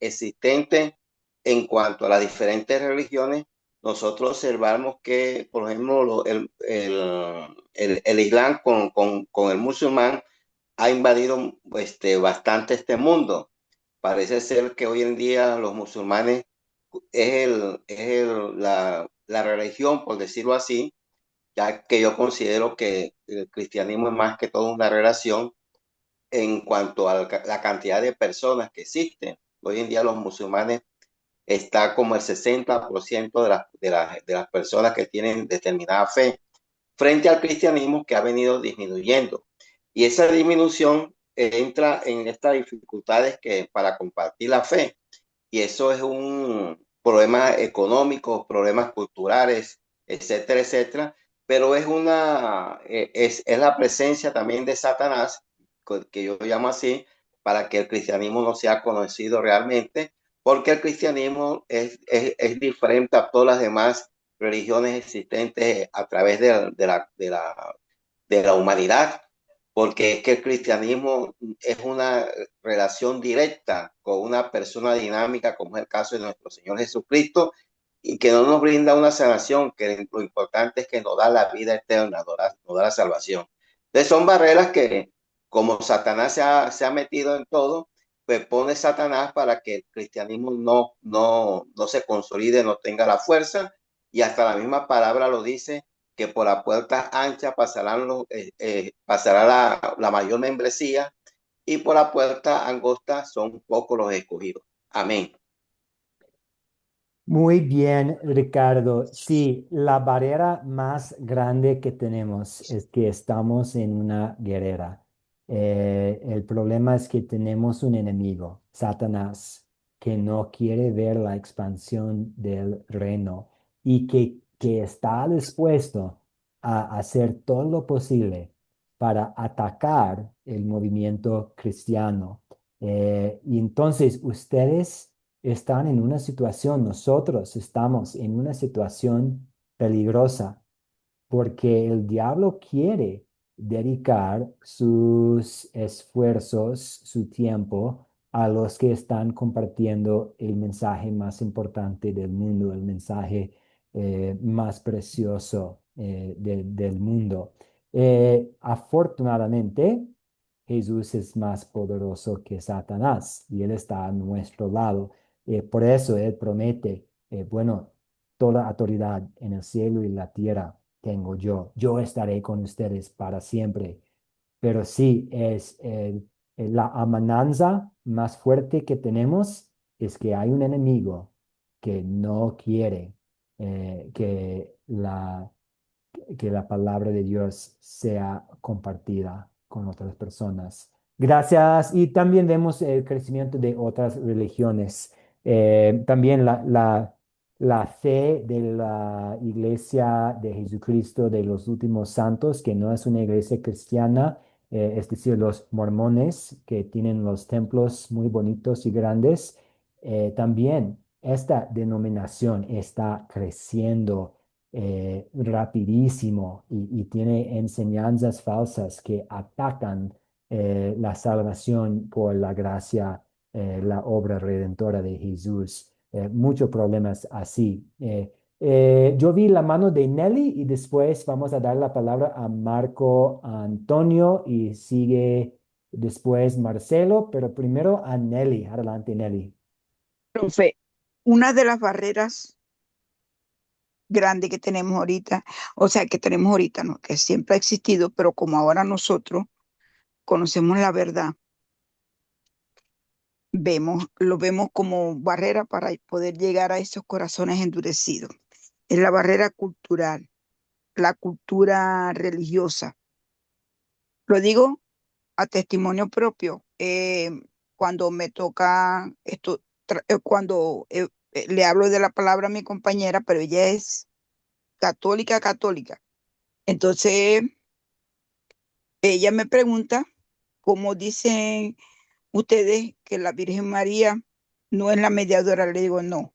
[SPEAKER 1] existentes en cuanto a las diferentes religiones, nosotros observamos que, por ejemplo, el Islam con el musulmán ha invadido bastante este mundo. Parece ser que hoy en día los musulmanes la religión, por decirlo así, ya que yo considero que el cristianismo es más que todo una relación en cuanto a la cantidad de personas que existen. Hoy en día los musulmanes está como el 60% de las personas que tienen determinada fe, frente al cristianismo que ha venido disminuyendo. Y esa disminución entra en estas dificultades que para compartir la fe. Y eso es un problema económico, problemas culturales, etcétera, etcétera. Pero es la presencia también de Satanás, que yo llamo así, para que el cristianismo no sea conocido realmente, porque el cristianismo es diferente a todas las demás religiones existentes a través de la humanidad, porque es que el cristianismo es una relación directa con una persona dinámica, como es el caso de nuestro Señor Jesucristo, y que no nos brinda una sanación, que lo importante es que nos da la vida eterna, nos da la salvación. Entonces son barreras que, como Satanás se ha metido en todo, pues pone Satanás para que el cristianismo no se consolide, no tenga la fuerza, y hasta la misma palabra lo dice, que por la puerta ancha pasará la mayor membresía, y por la puerta angosta son pocos los escogidos. Amén.
[SPEAKER 2] Muy bien, Ricardo. Sí, la barrera más grande que tenemos es que estamos en una guerra. El problema es que tenemos un enemigo, Satanás, que no quiere ver la expansión del reino y que está dispuesto a hacer todo lo posible para atacar el movimiento cristiano. Y entonces ustedes están en una situación, nosotros estamos en una situación peligrosa porque el diablo quiere dedicar sus esfuerzos, su tiempo a los que están compartiendo el mensaje más importante del mundo, el mensaje más precioso del mundo. Afortunadamente, Jesús es más poderoso que Satanás y Él está a nuestro lado. Por eso Él promete, bueno, toda autoridad en el cielo y la tierra tengo yo. Yo estaré con ustedes para siempre. Pero sí, la amenaza más fuerte que tenemos es que hay un enemigo que no quiere que la palabra de Dios sea compartida con otras personas. Gracias. Y también vemos el crecimiento de otras religiones. También la fe de la Iglesia de Jesucristo de los últimos santos, que no es una iglesia cristiana, es decir, los mormones, que tienen los templos muy bonitos y grandes. También esta denominación está creciendo rapidísimo y tiene enseñanzas falsas que atacan la salvación por la gracia, la obra redentora de Jesús. Muchos problemas así. Yo vi la mano de Nelly y después vamos a dar la palabra a Marco Antonio y sigue después Marcelo, pero primero a Nelly. Adelante, Nelly.
[SPEAKER 9] Profe, una de las barreras grandes que tenemos ahorita, o sea, que tenemos ahorita, ¿no? Que siempre ha existido, pero como ahora nosotros conocemos la verdad, lo vemos como barrera para poder llegar a esos corazones endurecidos. Es la barrera cultural, la cultura religiosa. Lo digo a testimonio propio. Cuando me toca esto, cuando le hablo de la palabra a mi compañera, pero ella es católica, católica. Entonces, ella me pregunta, ¿cómo dicen ustedes que la Virgen María no es la mediadora? Le digo, no.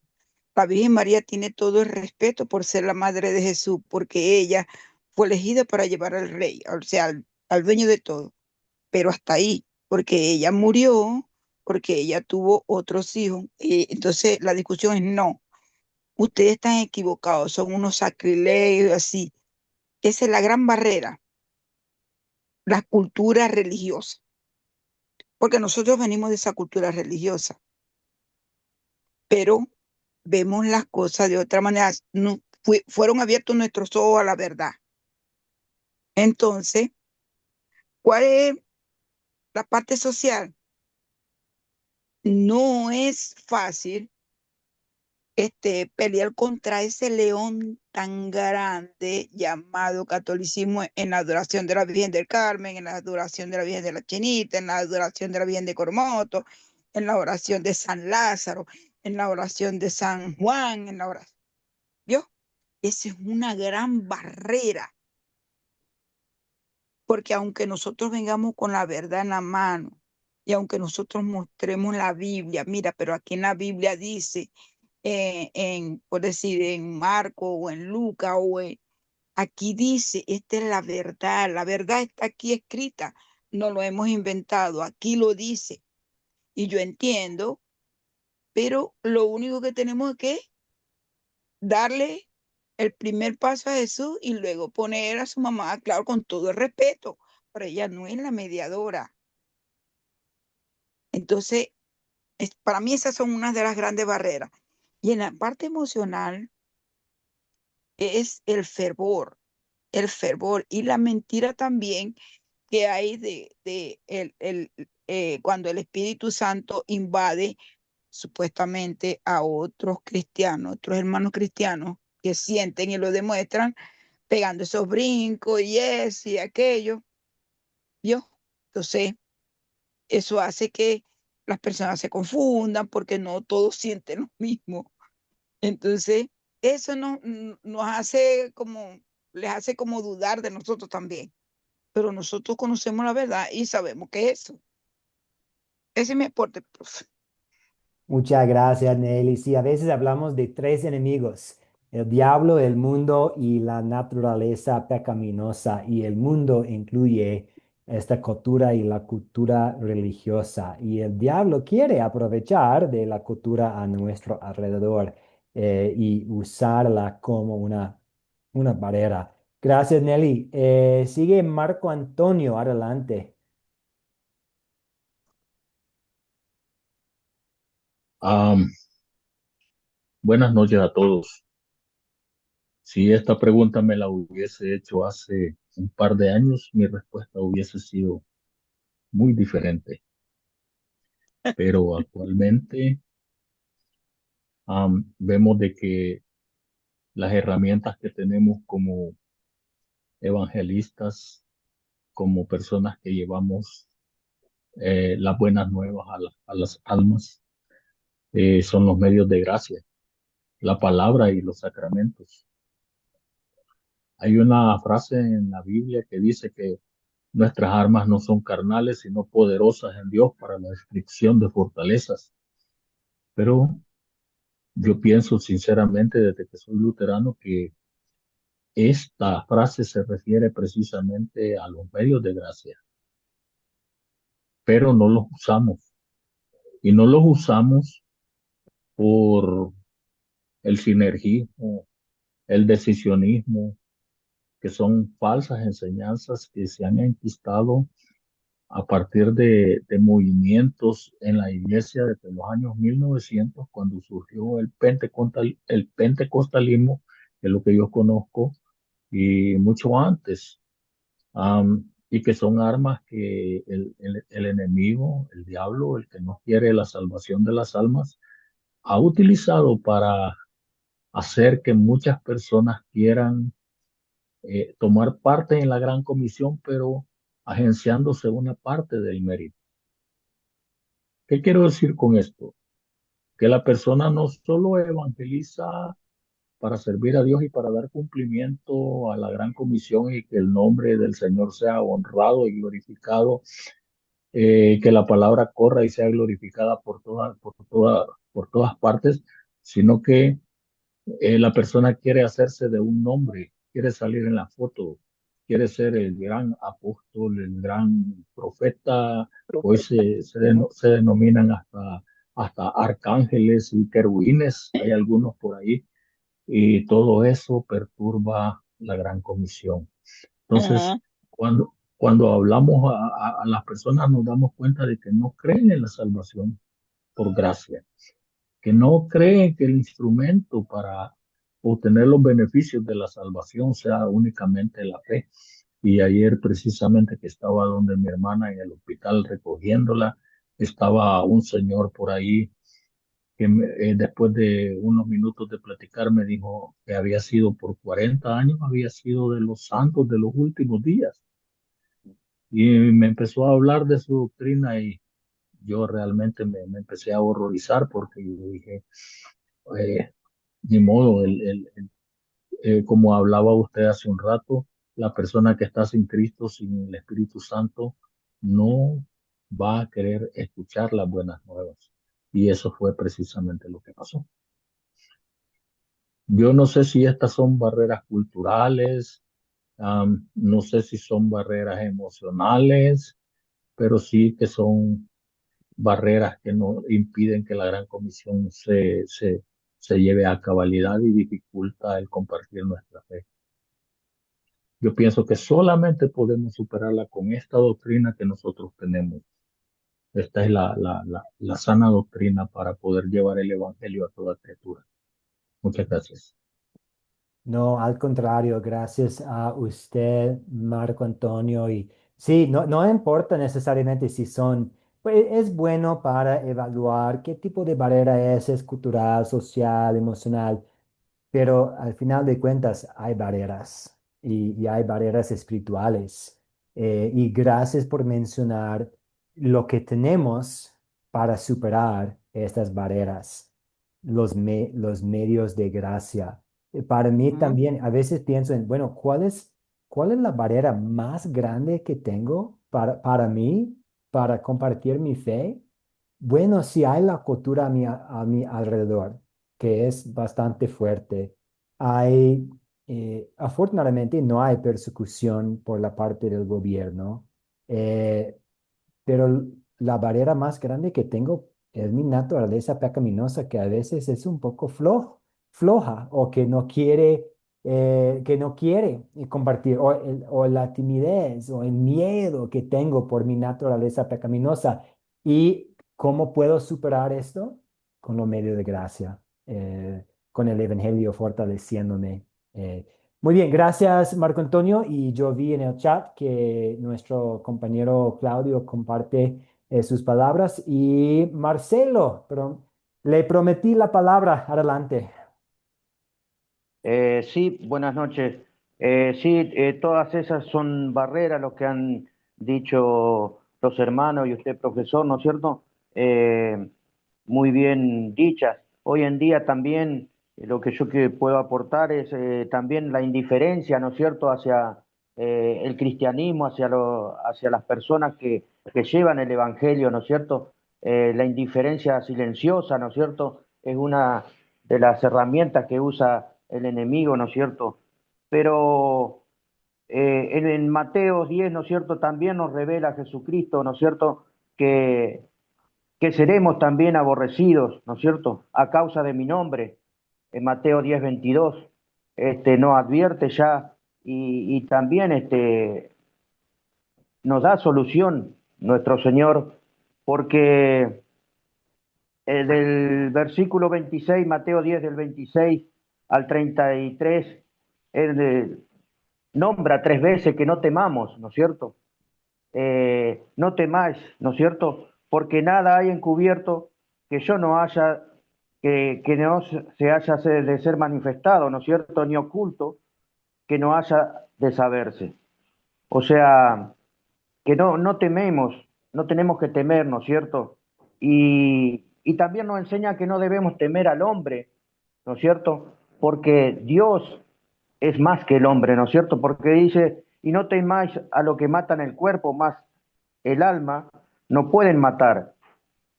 [SPEAKER 9] La Virgen María tiene todo el respeto por ser la madre de Jesús, porque ella fue elegida para llevar al rey, o sea, al dueño de todo. Pero hasta ahí, porque ella murió, porque ella tuvo otros hijos. Entonces, la discusión es no. Ustedes están equivocados, son unos sacrilegios así. Esa es la gran barrera, la cultura religiosa, porque nosotros venimos de esa cultura religiosa, pero vemos las cosas de otra manera. No, fueron abiertos nuestros ojos a la verdad. Entonces, ¿cuál es la parte social? No es fácil pelear contra ese león tan grande llamado catolicismo en la adoración de la Virgen del Carmen, en la adoración de la Virgen de la Chinita, en la adoración de la Virgen de Cormoto, en la oración de San Lázaro, en la oración de San Juan, en la oración. ¿Vio? Esa es una gran barrera, porque aunque nosotros vengamos con la verdad en la mano y aunque nosotros mostremos la Biblia, mira, pero aquí en la Biblia dice, por decir, en Marco o en Lucas aquí dice, esta es la verdad está aquí escrita, no lo hemos inventado, aquí lo dice. Y yo entiendo, pero lo único que tenemos es que darle el primer paso a Jesús y luego poner a su mamá, claro, con todo el respeto, pero ella no es la mediadora. Entonces, para mí esas son unas de las grandes barreras. Y en la parte emocional es el fervor y la mentira también que hay cuando el Espíritu Santo invade supuestamente a otros cristianos, otros hermanos cristianos que sienten y lo demuestran pegando esos brincos y eso y aquello, ¿vio? Entonces, eso hace que las personas se confundan porque no todos sienten lo mismo. Entonces, eso nos hace como, les hace como dudar de nosotros también. Pero nosotros conocemos la verdad y sabemos que es eso. Ese es mi aporte, profe.
[SPEAKER 2] Muchas gracias, Nelly. Sí, a veces hablamos de tres enemigos, el diablo, el mundo y la naturaleza pecaminosa. Y el mundo incluye esta cultura y la cultura religiosa. Y el diablo quiere aprovechar de la cultura a nuestro alrededor y usarla como una barrera. Gracias, Nelly. Sigue Marco Antonio, adelante.
[SPEAKER 11] Am, Buenas noches a todos. Si esta pregunta me la hubiese hecho hace un par de años, mi respuesta hubiese sido muy diferente. Pero actualmente vemos de que las herramientas que tenemos como evangelistas, como personas que llevamos las buenas nuevas a las almas, son los medios de gracia, la palabra y los sacramentos. Hay una frase en la Biblia que dice que nuestras armas no son carnales, sino poderosas en Dios para la destrucción de fortalezas. Pero yo pienso sinceramente, desde que soy luterano, que esta frase se refiere precisamente a los medios de gracia, pero no los usamos. Y no los usamos por el sinergismo, el decisionismo, que son falsas enseñanzas que se han enquistado a partir de movimientos en la iglesia desde los años 1900, cuando surgió el pentecostalismo, que es lo que yo conozco, y mucho antes, y que son armas que el enemigo, el diablo, el que no quiere la salvación de las almas, ha utilizado para hacer que muchas personas quieran tomar parte en la gran comisión, pero agenciándose una parte del mérito. ¿Qué quiero decir con esto? Que la persona no solo evangeliza para servir a Dios y para dar cumplimiento a la gran comisión y que el nombre del Señor sea honrado y glorificado, que la palabra corra y sea glorificada por todas partes, sino que la persona quiere hacerse de un nombre, quiere salir en la foto, quiere ser el gran apóstol, el gran profeta. Hoy se denominan hasta arcángeles y querubines, hay algunos por ahí, y todo eso perturba la gran comisión. Entonces,
[SPEAKER 9] Ajá.
[SPEAKER 11] cuando hablamos a las personas nos damos cuenta de que no creen en la salvación por gracia, que no creen que el instrumento para obtener los beneficios de la salvación sea únicamente la fe. Y ayer precisamente que estaba donde mi hermana en el hospital recogiéndola, estaba un señor por ahí que después de unos minutos de platicar me dijo que había sido por 40 años, había sido de los santos de los últimos días. Y me empezó a hablar de su doctrina y yo realmente me empecé a horrorizar porque yo dije, eh, ni modo, como hablaba usted hace un rato, la persona que está sin Cristo, sin el Espíritu Santo, no va a querer escuchar las buenas nuevas. Y eso fue precisamente lo que pasó. Yo no sé si estas son barreras culturales, no sé si son barreras emocionales, pero sí que son barreras que no impiden que la gran comisión se lleve a cabalidad y dificulta el compartir nuestra fe. Yo pienso que solamente podemos superarla con esta doctrina que nosotros tenemos. Esta es la sana doctrina para poder llevar el evangelio a toda criatura. Muchas gracias.
[SPEAKER 2] No, al contrario, gracias a usted, Marco Antonio. Y sí, no importa necesariamente si son Pues es bueno para evaluar qué tipo de barrera es cultural, social, emocional. Pero al final de cuentas hay barreras y hay barreras espirituales. Y gracias por mencionar lo que tenemos para superar estas barreras, los medios de gracia. Para mí
[SPEAKER 9] Ujú.
[SPEAKER 2] también, a veces pienso en, bueno, ¿cuál es la barrera más grande que tengo para mí, para compartir mi fe? Bueno, si hay la cultura a mi alrededor que es bastante fuerte. Afortunadamente no hay persecución por la parte del gobierno, eh, pero la barrera más grande que tengo es mi naturaleza pecaminosa, que a veces es un poco floja o que no quiere compartir, o la timidez o el miedo que tengo por mi naturaleza pecaminosa. ¿Y cómo puedo superar esto? Con los medios de gracia, con el Evangelio fortaleciéndome. eh, Muy bien, gracias Marco Antonio. Y yo vi en el chat que nuestro compañero Claudio comparte sus palabras. Y Marcelo, pero le prometí la palabra. Adelante.
[SPEAKER 5] Sí, buenas noches. Sí, todas esas son barreras, lo que han dicho los hermanos y usted, profesor, ¿no es cierto? Muy bien dichas. Hoy en día también lo que yo que puedo aportar es también la indiferencia, ¿no es cierto?, hacia el cristianismo, hacia las personas que llevan el evangelio, ¿no es cierto? La indiferencia silenciosa, ¿no es cierto?, es una de las herramientas que usa el enemigo, ¿no es cierto? Pero en Mateo 10, ¿no es cierto?, también nos revela Jesucristo, ¿no es cierto?, que, que seremos también aborrecidos, ¿no es cierto?, a causa de mi nombre. En Mateo 10:22, nos advierte ya y también nos da solución nuestro Señor, porque del versículo 26, Mateo 10 del 26 al 33, él nombra tres veces que no temamos, ¿no es cierto? No temáis, ¿no es cierto? Porque nada hay encubierto que yo no haya, que no se haya de ser manifestado, ¿no es cierto? Ni oculto que no haya de saberse. O sea, que no tememos, no tenemos que temer, ¿no es cierto? Y también nos enseña que no debemos temer al hombre, ¿no es cierto? Porque Dios es más que el hombre, ¿no es cierto? Porque dice, y no temáis a lo que matan el cuerpo, más el alma, no pueden matar.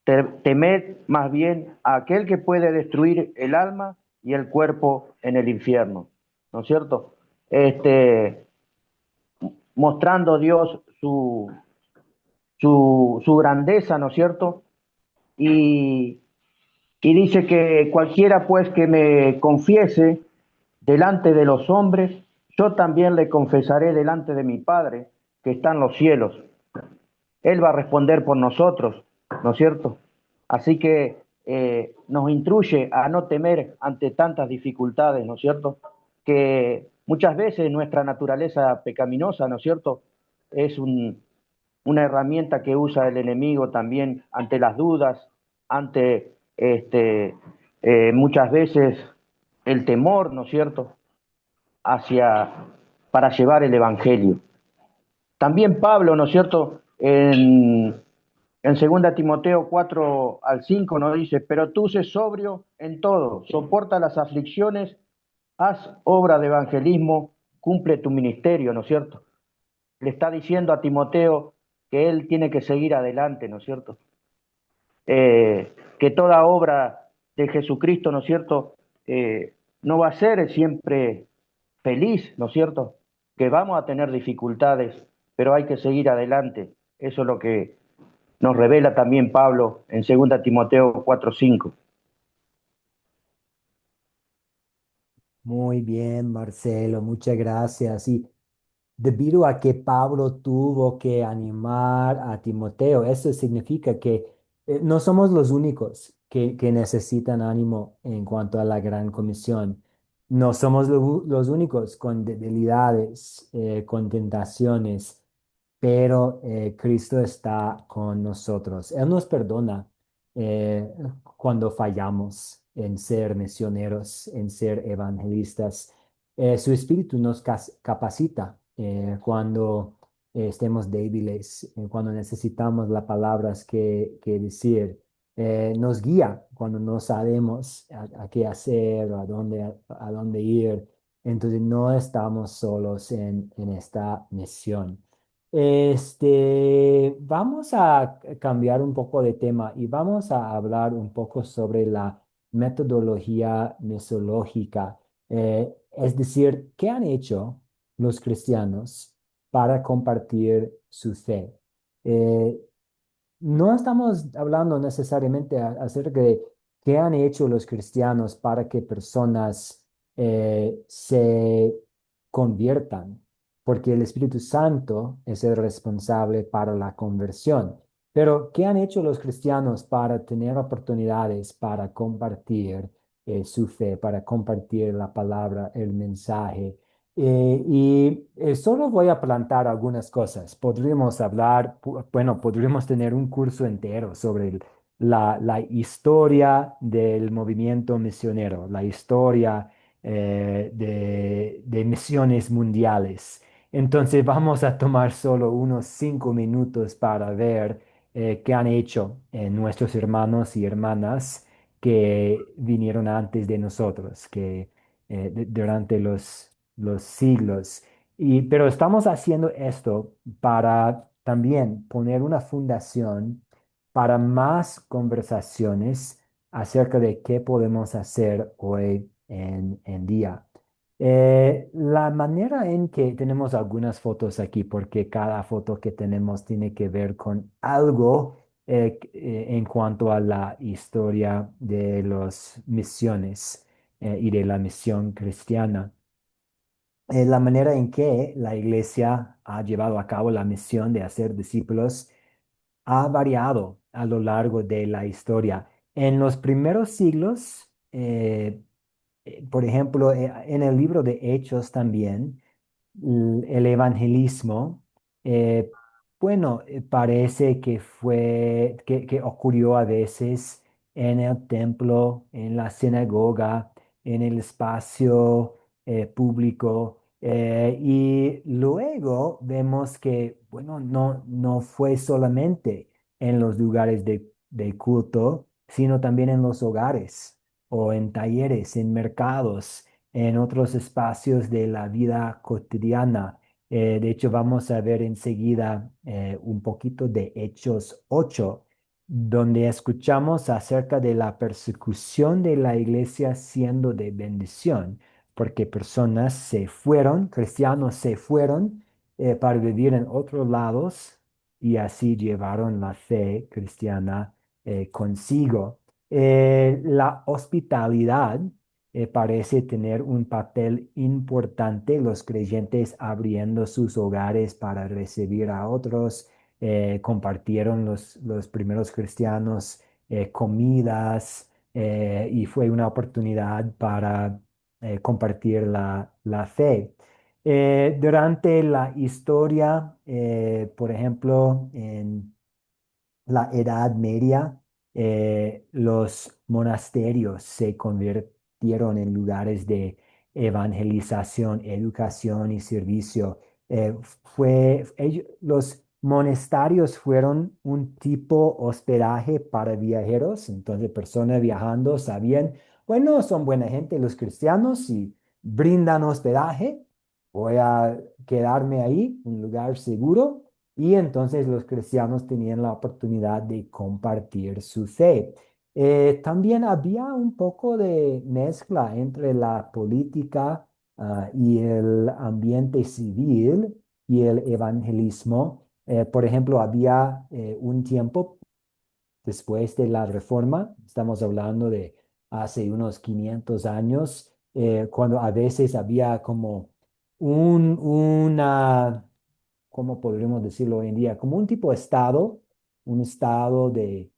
[SPEAKER 5] Temed más bien a aquel que puede destruir el alma y el cuerpo en el infierno, ¿no es cierto? Este, Mostrando Dios su grandeza, ¿no es cierto? Y, y dice que cualquiera pues que me confiese delante de los hombres, yo también le confesaré delante de mi Padre que está en los cielos. Él va a responder por nosotros, ¿no es cierto? Así que nos instruye a no temer ante tantas dificultades, ¿no es cierto? Que muchas veces nuestra naturaleza pecaminosa, ¿no es cierto? Es una herramienta que usa el enemigo también ante las dudas, ante muchas veces el temor, ¿no es cierto?, hacia, para llevar el evangelio. También Pablo, ¿no es cierto?, en 2 Timoteo 4 al 5 nos dice, pero tú sé sobrio en todo, soporta las aflicciones, haz obra de evangelismo, cumple tu ministerio, ¿no es cierto? Le está diciendo a Timoteo que él tiene que seguir adelante, ¿no es cierto? Que toda obra de Jesucristo, ¿no es cierto?, no va a ser siempre feliz, ¿no es cierto? Que vamos a tener dificultades, pero hay que seguir adelante. Eso es lo que nos revela también Pablo en 2 Timoteo 4:5.
[SPEAKER 2] Muy bien, Marcelo, muchas gracias. Y debido a que Pablo tuvo que animar a Timoteo, eso significa que no somos los únicos que necesitan ánimo en cuanto a la gran comisión. No somos los únicos con debilidades, con tentaciones. pero Cristo está con nosotros. Él nos perdona eh, cuando fallamos en ser misioneros, en ser evangelistas. Su Espíritu nos capacita cuando estemos débiles, cuando necesitamos las palabras que decir. Nos guía cuando no sabemos a qué hacer o a dónde ir. Entonces no estamos solos en esta misión. Vamos a cambiar un poco de tema y vamos a hablar un poco sobre la metodología misológica. Es decir, ¿qué han hecho los cristianos para compartir su fe? Eh, no estamos hablando necesariamente acerca de qué han hecho los cristianos para que personas se conviertan, porque el Espíritu Santo es el responsable para la conversión. Pero, ¿qué han hecho los cristianos para tener oportunidades para compartir su fe, para compartir la palabra, el mensaje? Solo voy a plantar algunas cosas. Podríamos hablar, bueno, podríamos tener un curso entero sobre la historia del movimiento misionero, la historia de misiones mundiales. Entonces vamos a tomar solo unos 5 minutos para ver qué han hecho nuestros hermanos y hermanas que vinieron antes de nosotros, que durante los siglos. Pero estamos haciendo esto para también poner una fundación para más conversaciones acerca de qué podemos hacer hoy en día. La manera en que tenemos algunas fotos aquí, porque cada foto que tenemos tiene que ver con algo en cuanto a la historia de las misiones y de la misión cristiana. La manera en que la iglesia ha llevado a cabo la misión de hacer discípulos ha variado a lo largo de la historia. En los primeros siglos, por ejemplo, en el libro de Hechos también, el evangelismo, eh, bueno, parece que que ocurrió a veces en el templo, en la sinagoga, en el espacio público. Y luego vemos que, bueno, no fue solamente en los lugares de culto, sino también en los hogares o en talleres, en mercados, en otros espacios de la vida cotidiana. De hecho, vamos a ver enseguida un poquito de Hechos 8, donde escuchamos acerca de la persecución de la iglesia siendo de bendición, porque personas se fueron, cristianos se fueron para vivir en otros lados y así llevaron la fe cristiana consigo. La hospitalidad parece tener un papel importante, los creyentes abriendo sus hogares para recibir a otros, compartieron los primeros cristianos comidas y fue una oportunidad para compartir la fe. Durante la historia, por ejemplo, en la Edad Media, los monasterios se convirtieron en lugares de evangelización, educación y servicio. Los monasterios fueron un tipo hospedaje para viajeros, entonces personas viajando sabían, bueno, son buena gente los cristianos y brindan hospedaje, voy a quedarme ahí, un lugar seguro. Y entonces los cristianos tenían la oportunidad de compartir su fe. También había un poco de mezcla entre la política, y el ambiente civil y el evangelismo. Por ejemplo, había un tiempo después de la reforma, estamos hablando de hace unos 500 años, cuando a veces había como una, ¿cómo podríamos decirlo hoy en día? Como un tipo de estado, un estado de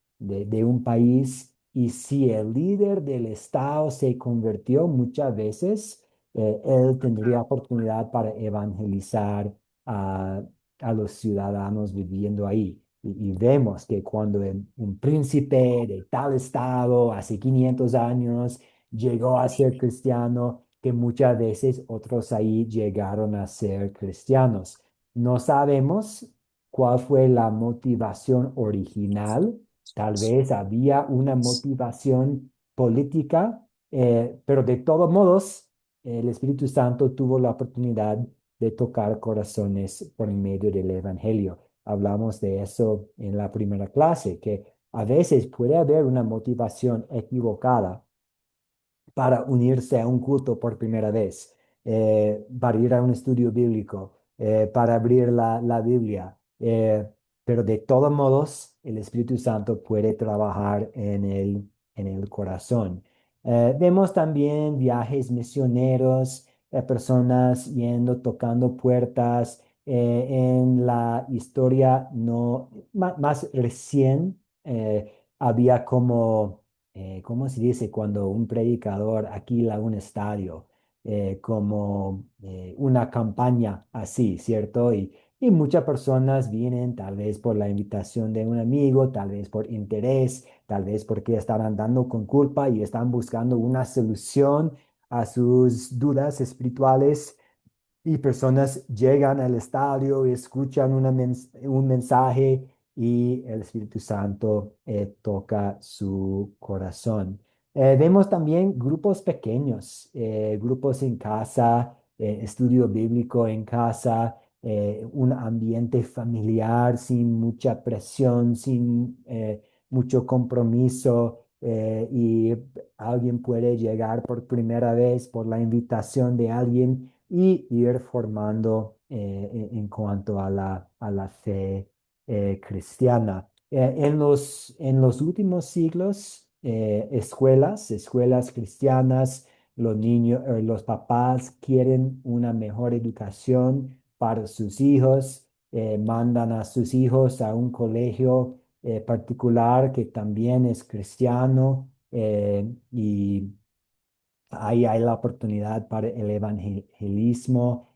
[SPEAKER 2] un país, y si el líder del estado se convirtió muchas veces, él tendría oportunidad para evangelizar a a los ciudadanos viviendo ahí. Y vemos que cuando un príncipe de tal estado hace 500 años llegó a ser cristiano, que muchas veces otros ahí llegaron a ser cristianos. No sabemos cuál fue la motivación original. Tal vez había una motivación política, pero de todos modos, el Espíritu Santo tuvo la oportunidad de tocar corazones por medio del Evangelio. Hablamos de eso en la primera clase, que a veces puede haber una motivación equivocada para unirse a un culto por primera vez, para ir a un estudio bíblico, para abrir la Biblia. Pero de todos modos, el Espíritu Santo puede trabajar en el corazón. Vemos también viajes misioneros, personas yendo, tocando puertas. En la historia no, más recién, había como ¿cómo se dice cuando un predicador alquila un estadio? Como una campaña así, ¿cierto? Y muchas personas vienen tal vez por la invitación de un amigo, tal vez por interés, tal vez porque están andando con culpa y están buscando una solución a sus dudas espirituales. Y personas llegan al estadio y escuchan un mensaje y el Espíritu Santo toca su corazón. Vemos también grupos pequeños, grupos en casa, estudio bíblico en casa, un ambiente familiar sin mucha presión, sin mucho compromiso. Y alguien puede llegar por primera vez por la invitación de alguien y ir formando en cuanto a la fe cristiana. En los últimos siglos, escuelas cristianas, los niños, los papás quieren una mejor educación para sus hijos, mandan a sus hijos a un colegio particular que también es cristiano, y ahí hay la oportunidad para el evangelismo,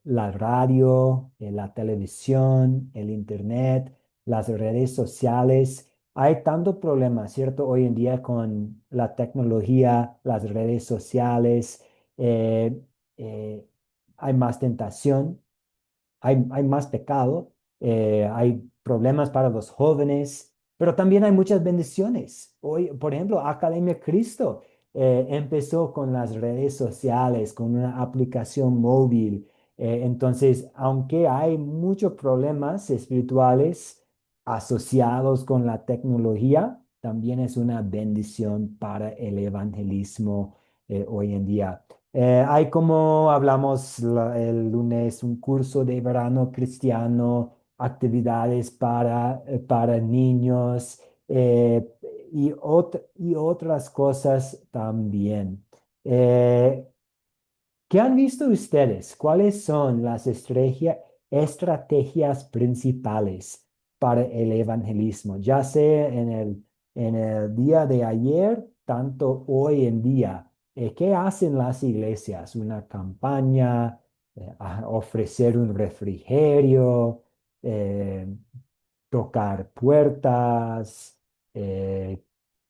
[SPEAKER 2] la radio, la televisión, el internet, las redes sociales. Hay tanto problema, ¿cierto? Hoy en día con la tecnología, las redes sociales, eh, eh, hay más tentación, hay más pecado, hay problemas para los jóvenes, pero también hay muchas bendiciones. Hoy, por ejemplo, Academia Cristo empezó con las redes sociales, con una aplicación móvil. Entonces, aunque hay muchos problemas espirituales asociados con la tecnología, también es una bendición para el evangelismo hoy en día. Hay como hablamos el lunes, un curso de verano cristiano, actividades para niños, y otras cosas también. Eh, ¿Qué han visto ustedes? ¿Cuáles son las estrategias principales para el evangelismo? Ya sea en el día de ayer, tanto hoy en día. ¿Qué hacen las iglesias? ¿Una campaña? A ofrecer un refrigerio, eh, tocar puertas. eh,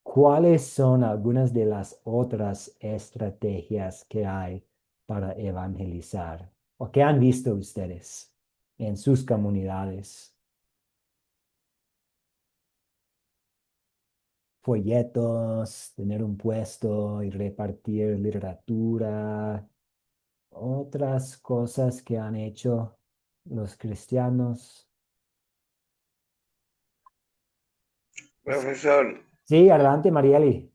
[SPEAKER 2] ¿Cuáles son algunas de las otras estrategias que hay para evangelizar o que han visto ustedes en sus comunidades? Folletos, tener un puesto y repartir literatura, otras cosas que han hecho los cristianos.
[SPEAKER 10] Profesor,
[SPEAKER 2] Sí, adelante, Marieli.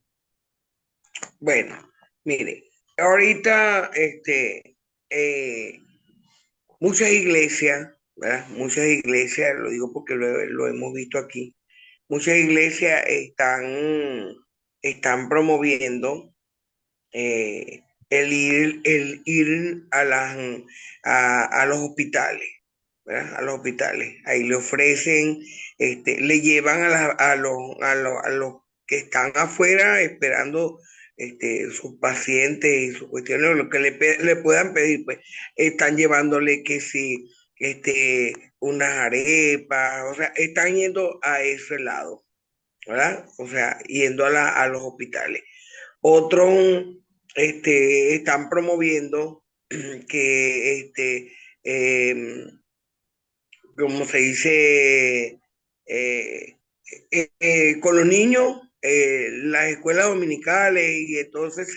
[SPEAKER 10] bueno, mire, ahorita eh, muchas iglesias, ¿verdad? Muchas iglesias, lo digo porque lo hemos visto aquí, muchas iglesias están promoviendo el ir a los hospitales, ¿verdad? A los hospitales. Ahí le ofrecen, le llevan a los que están afuera esperando sus pacientes y sus cuestiones, lo que le puedan pedir, pues están llevándole que si unas arepas, o sea, están yendo a ese lado, ¿verdad? O sea, yendo a los hospitales. Otros están promoviendo que, como se dice, con los niños, las escuelas dominicales y entonces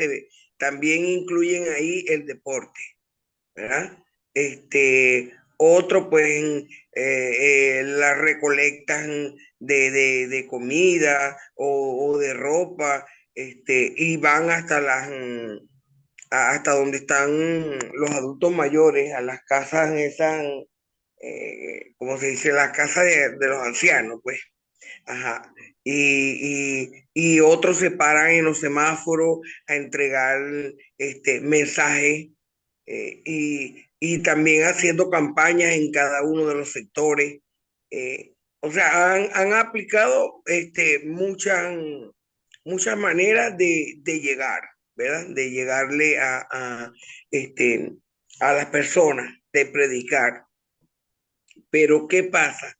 [SPEAKER 10] también incluyen ahí el deporte, ¿verdad? Otro, pues, las recolectas de comida o de ropa, y van hasta hasta donde están los adultos mayores, a las casas esas, como se dice, las casas de los ancianos, pues. Ajá. Y otros se paran en los semáforos a entregar mensajes, y también haciendo campañas en cada uno de los sectores. O sea, han aplicado muchas maneras de llegar, ¿verdad? De llegarle este, a las personas, de predicar. Pero ¿qué pasa?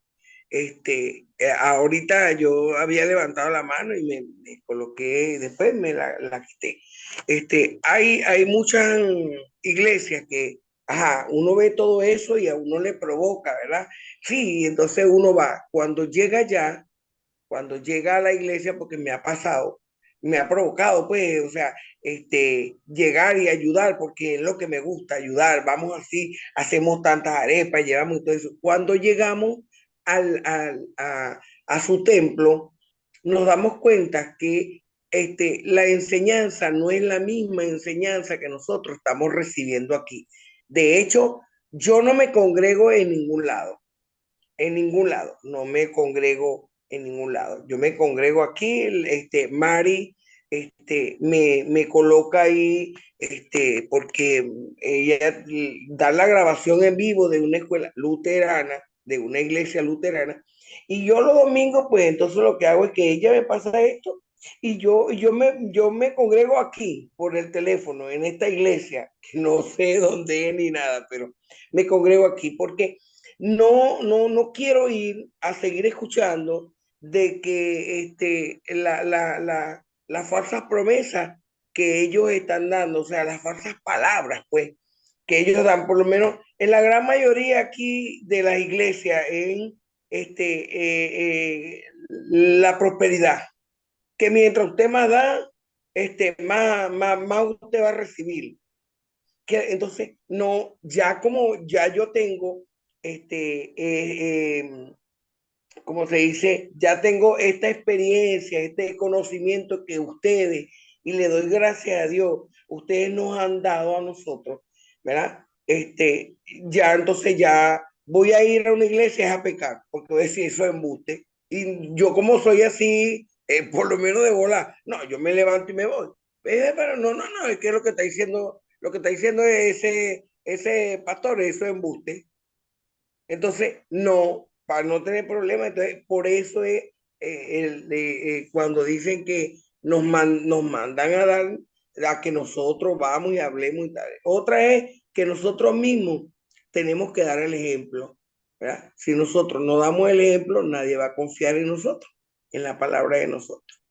[SPEAKER 10] Ahorita yo había levantado la mano y me coloqué, después me la quité. Hay muchas iglesias que, ajá, uno ve todo eso y a uno le provoca, ¿verdad? Sí, entonces uno va. Cuando llega a la iglesia, porque me ha pasado, me ha provocado, pues, o sea, llegar y ayudar, porque es lo que me gusta, ayudar. Vamos así, hacemos tantas arepas, llevamos todo eso. Cuando llegamos a su templo, nos damos cuenta que la enseñanza no es la misma enseñanza que nosotros estamos recibiendo aquí. De hecho, yo no me congrego en ningún lado, no me congrego en ningún lado. Yo me congrego aquí, Mari, me coloca ahí, porque ella da la grabación en vivo de una escuela luterana, de una iglesia luterana, y yo los domingos, pues entonces lo que hago es que ella me pasa esto, y yo me congrego aquí por el teléfono, en esta iglesia, que no sé dónde es ni nada, pero me congrego aquí porque no quiero ir a seguir escuchando de que las falsas promesas que ellos están dando, o sea, las falsas palabras, pues, que ellos dan, por lo menos en la gran mayoría aquí de las iglesias, en la prosperidad, que mientras usted más da, más usted va a recibir. Entonces, no, ya como ya yo tengo, como se dice, ya tengo esta experiencia, este conocimiento que ustedes, y le doy gracias a Dios, ustedes nos han dado a nosotros, ¿verdad? Ya entonces ya voy a ir a una iglesia a pecar, porque voy a decir eso es embuste. Y yo como soy así, por lo menos de bola, no, yo me levanto y me voy. Pero no, es que lo que está diciendo es ese pastor, eso es embuste. Entonces, no, para no tener problemas, entonces por eso es cuando dicen que nos mandan a dar, a que nosotros vamos y hablemos y tal. Otra es que nosotros mismos tenemos que dar el ejemplo, ¿verdad? Si nosotros no damos el ejemplo, nadie va a confiar en nosotros, en la palabra de nosotros.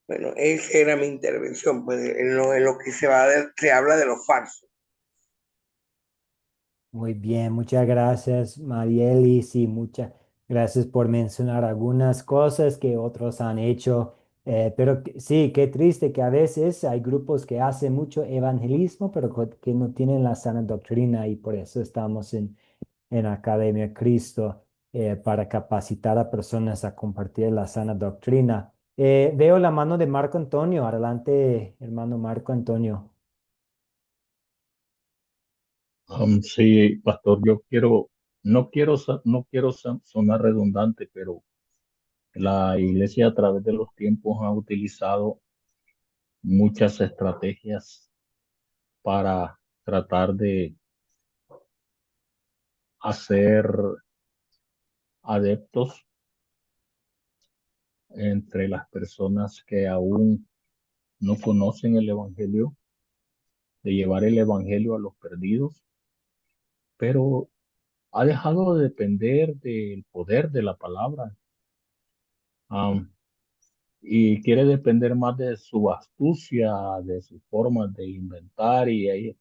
[SPEAKER 10] Bueno, esa era mi intervención, pues en lo que se habla de lo falso.
[SPEAKER 2] Muy bien, muchas gracias, Marieli. Sí, muchas gracias por mencionar algunas cosas que otros han hecho. Pero sí, qué triste que a veces hay grupos que hacen mucho evangelismo, pero que no tienen la sana doctrina y por eso estamos en Academia Cristo, para capacitar a personas a compartir la sana doctrina. Veo la mano de Marco Antonio. Adelante, hermano Marco Antonio.
[SPEAKER 11] Sí, pastor, no quiero sonar redundante, pero la iglesia a través de los tiempos ha utilizado muchas estrategias para tratar de hacer adeptos entre las personas que aún no conocen el evangelio, de llevar el evangelio a los perdidos, pero ha dejado de depender del poder de la palabra, am, y quiere depender más de su astucia, de su forma de inventar y ahí,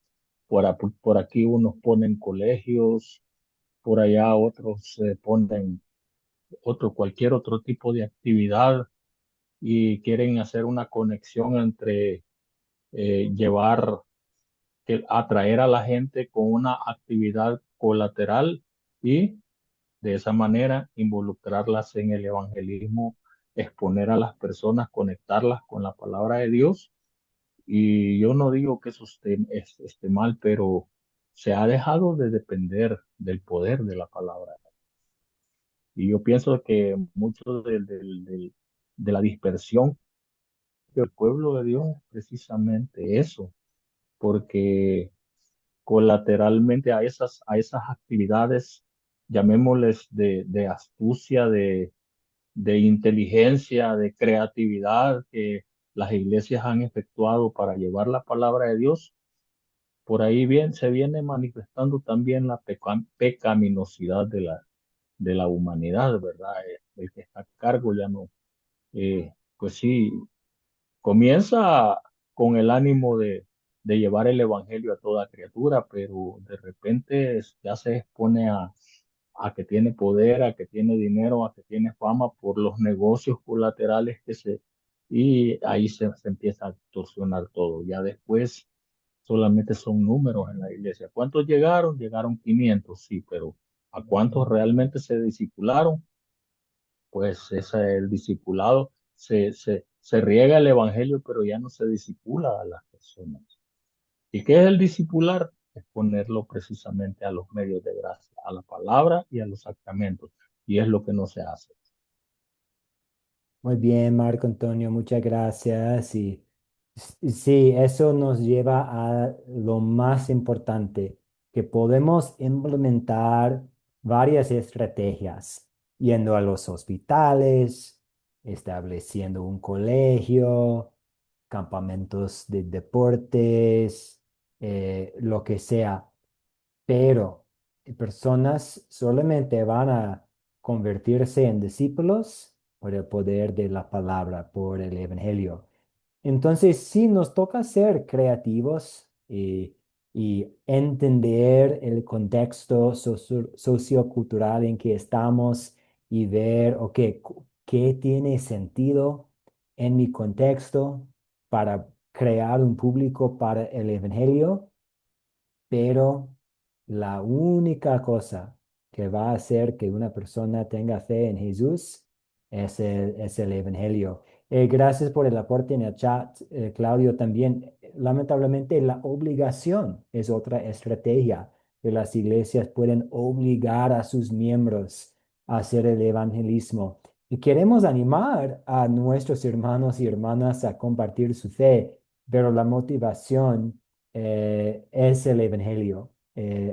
[SPEAKER 11] por aquí unos ponen colegios, por allá otros ponen cualquier otro tipo de actividad y quieren hacer una conexión entre llevar, atraer a la gente con una actividad colateral y de esa manera involucrarlas en el evangelismo, exponer a las personas, conectarlas con la palabra de Dios. Y yo no digo que eso esté mal, pero se ha dejado de depender del poder de la palabra. Y yo pienso que mucho de la dispersión del pueblo de Dios es precisamente eso, porque colateralmente a esas actividades, llamémosles de astucia, de inteligencia, de creatividad que las iglesias han efectuado para llevar la palabra de Dios, por ahí bien se viene manifestando también la pecaminosidad de la humanidad, ¿verdad? El que está a cargo ya no, pues sí, comienza con el ánimo de llevar el evangelio a toda criatura, pero de repente ya se expone a que tiene poder, a que tiene dinero, a que tiene fama por los negocios colaterales y ahí se empieza a distorsionar todo. Ya después solamente son números en la iglesia. ¿Cuántos llegaron? Llegaron 500, sí, pero ¿a cuántos realmente se discipularon? Pues el discipulado, se riega el evangelio, pero ya no se discipula a las personas. ¿Y qué es el discipular? Es ponerlo precisamente a los medios de gracia, a la palabra y a los sacramentos. Y es lo que no se hace.
[SPEAKER 2] Muy bien, Marco Antonio, muchas gracias. Y sí, eso nos lleva a lo más importante, que podemos implementar varias estrategias, yendo a los hospitales, estableciendo un colegio, campamentos de deportes, lo que sea, pero personas solamente van a convertirse en discípulos por el poder de la palabra, por el evangelio. Entonces, sí, nos toca ser creativos y entender el contexto sociocultural en que estamos y ver, ok, qué tiene sentido en mi contexto para crear un público para el evangelio, pero la única cosa que va a hacer que una persona tenga fe en Jesús es el Evangelio. Gracias por el aporte en el chat, Claudio. También, lamentablemente, la obligación es otra estrategia que las iglesias pueden obligar a sus miembros a hacer el evangelismo. Y queremos animar a nuestros hermanos y hermanas a compartir su fe, pero la motivación es el Evangelio.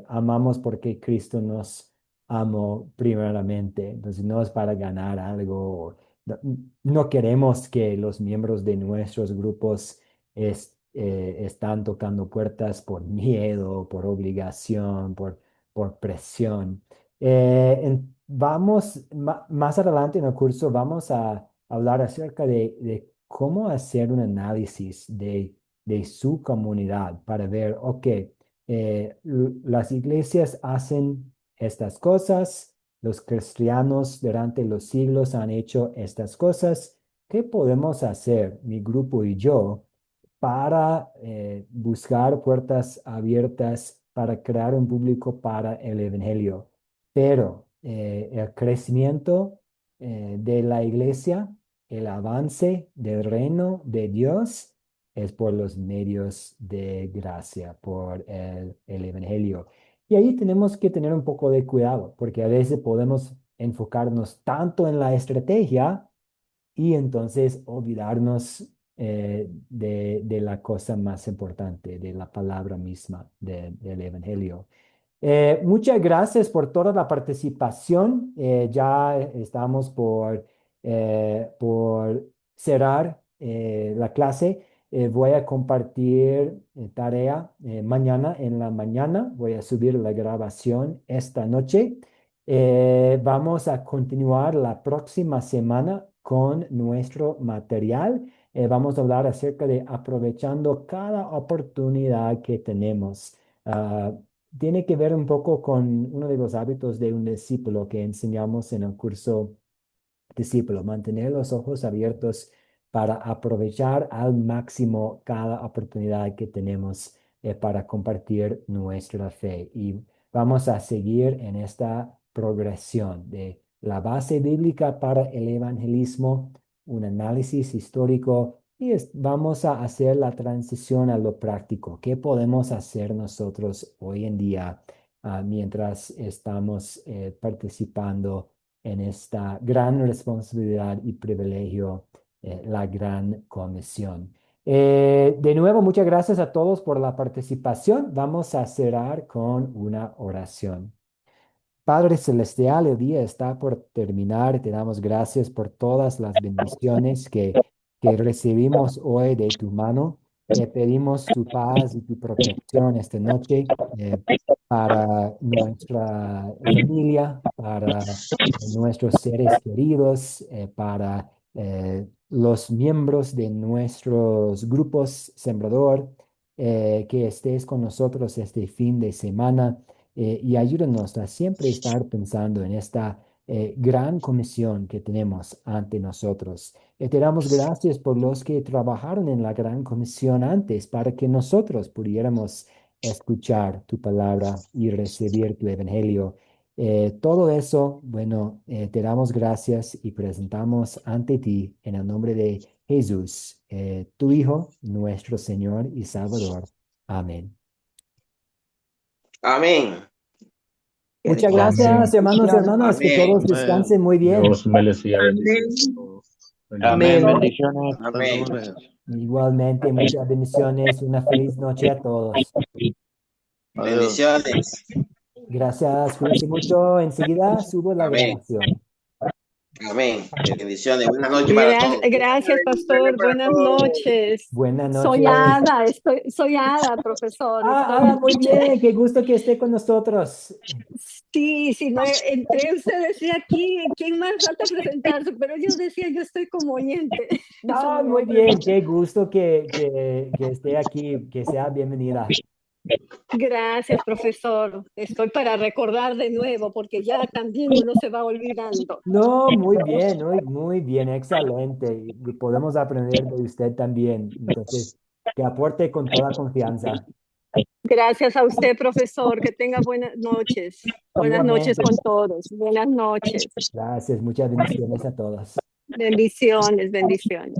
[SPEAKER 2] Amamos porque Cristo nos amó primeramente. Entonces no es para ganar algo. No, no queremos que los miembros de nuestros grupos están tocando puertas por miedo, por obligación, por presión. Más adelante en el curso vamos a hablar acerca de cómo hacer un análisis de su comunidad para ver, ok, las iglesias hacen estas cosas, los cristianos durante los siglos han hecho estas cosas. ¿Qué podemos hacer, mi grupo y yo, para buscar puertas abiertas para crear un público para el evangelio? Pero el crecimiento de la iglesia, el avance del reino de Dios, es por los medios de gracia, por el evangelio. Y ahí tenemos que tener un poco de cuidado, porque a veces podemos enfocarnos tanto en la estrategia y entonces olvidarnos de la cosa más importante, de la palabra misma del evangelio. Muchas gracias por toda la participación. Ya estamos por cerrar la clase. Voy a compartir tarea mañana en la mañana. Voy a subir la grabación esta noche. Vamos a continuar la próxima semana con nuestro material. Vamos a hablar acerca de aprovechando cada oportunidad que tenemos. Ah, Tiene que ver un poco con uno de los hábitos de un discípulo que enseñamos en el curso discípulo, mantener los ojos abiertos para aprovechar al máximo cada oportunidad que tenemos para compartir nuestra fe. Y vamos a seguir en esta progresión de la base bíblica para el evangelismo, un análisis histórico y vamos a hacer la transición a lo práctico. ¿Qué podemos hacer nosotros hoy en día mientras estamos participando en esta gran responsabilidad y privilegio, la gran comisión? De nuevo, muchas gracias a todos por la participación. Vamos a cerrar con una oración. Padre Celestial, el día está por terminar. Te damos gracias por todas las bendiciones que recibimos hoy de tu mano. Te pedimos tu paz y tu protección esta noche para nuestra familia, para nuestros seres queridos, para los miembros de nuestros grupos Sembrador, que estés con nosotros este fin de semana y ayúdanos a siempre estar pensando en esta gran comisión que tenemos ante nosotros. Te damos gracias por los que trabajaron en la gran comisión antes para que nosotros pudiéramos escuchar tu palabra y recibir tu evangelio. Todo eso, bueno, te damos gracias y presentamos ante ti en el nombre de Jesús, tu Hijo, nuestro Señor y Salvador. Amén.
[SPEAKER 1] Amén.
[SPEAKER 2] Muchas gracias, hermanos y hermanas. Que
[SPEAKER 1] Amén.
[SPEAKER 2] todos descansen muy bien.
[SPEAKER 11] Dios me les siga
[SPEAKER 8] Amén.
[SPEAKER 11] bendiciendo.
[SPEAKER 5] Amén,
[SPEAKER 8] Amén.
[SPEAKER 5] bendiciones.
[SPEAKER 1] Amén.
[SPEAKER 2] Igualmente, muchas bendiciones. Una feliz noche a todos.
[SPEAKER 1] Bendiciones.
[SPEAKER 2] Gracias, cuídense mucho. Enseguida subo la
[SPEAKER 1] Amén.
[SPEAKER 2] grabación.
[SPEAKER 1] Amén. Bendiciones. Buenas noches para todos.
[SPEAKER 12] Gracias, pastor. Buenas noches.
[SPEAKER 2] Buenas noches.
[SPEAKER 12] Soy Ada, profesor.
[SPEAKER 2] Ada, muy bien. Qué gusto que esté con nosotros.
[SPEAKER 12] Sí, no, entre ustedes y aquí, ¿quién más falta presentarse? Pero yo decía, yo estoy como oyente.
[SPEAKER 2] No, muy bien. Qué gusto que esté aquí, que sea bienvenida.
[SPEAKER 12] Gracias, profesor. Estoy para recordar de nuevo, porque ya también uno se va olvidando.
[SPEAKER 2] No, muy bien, excelente. Y podemos aprender de usted también. Entonces, que aporte con toda confianza.
[SPEAKER 12] Gracias a usted, profesor. Que tenga buenas noches. Buenas noches con todos. Buenas noches.
[SPEAKER 2] Gracias, muchas bendiciones a todos.
[SPEAKER 12] Bendiciones, bendiciones.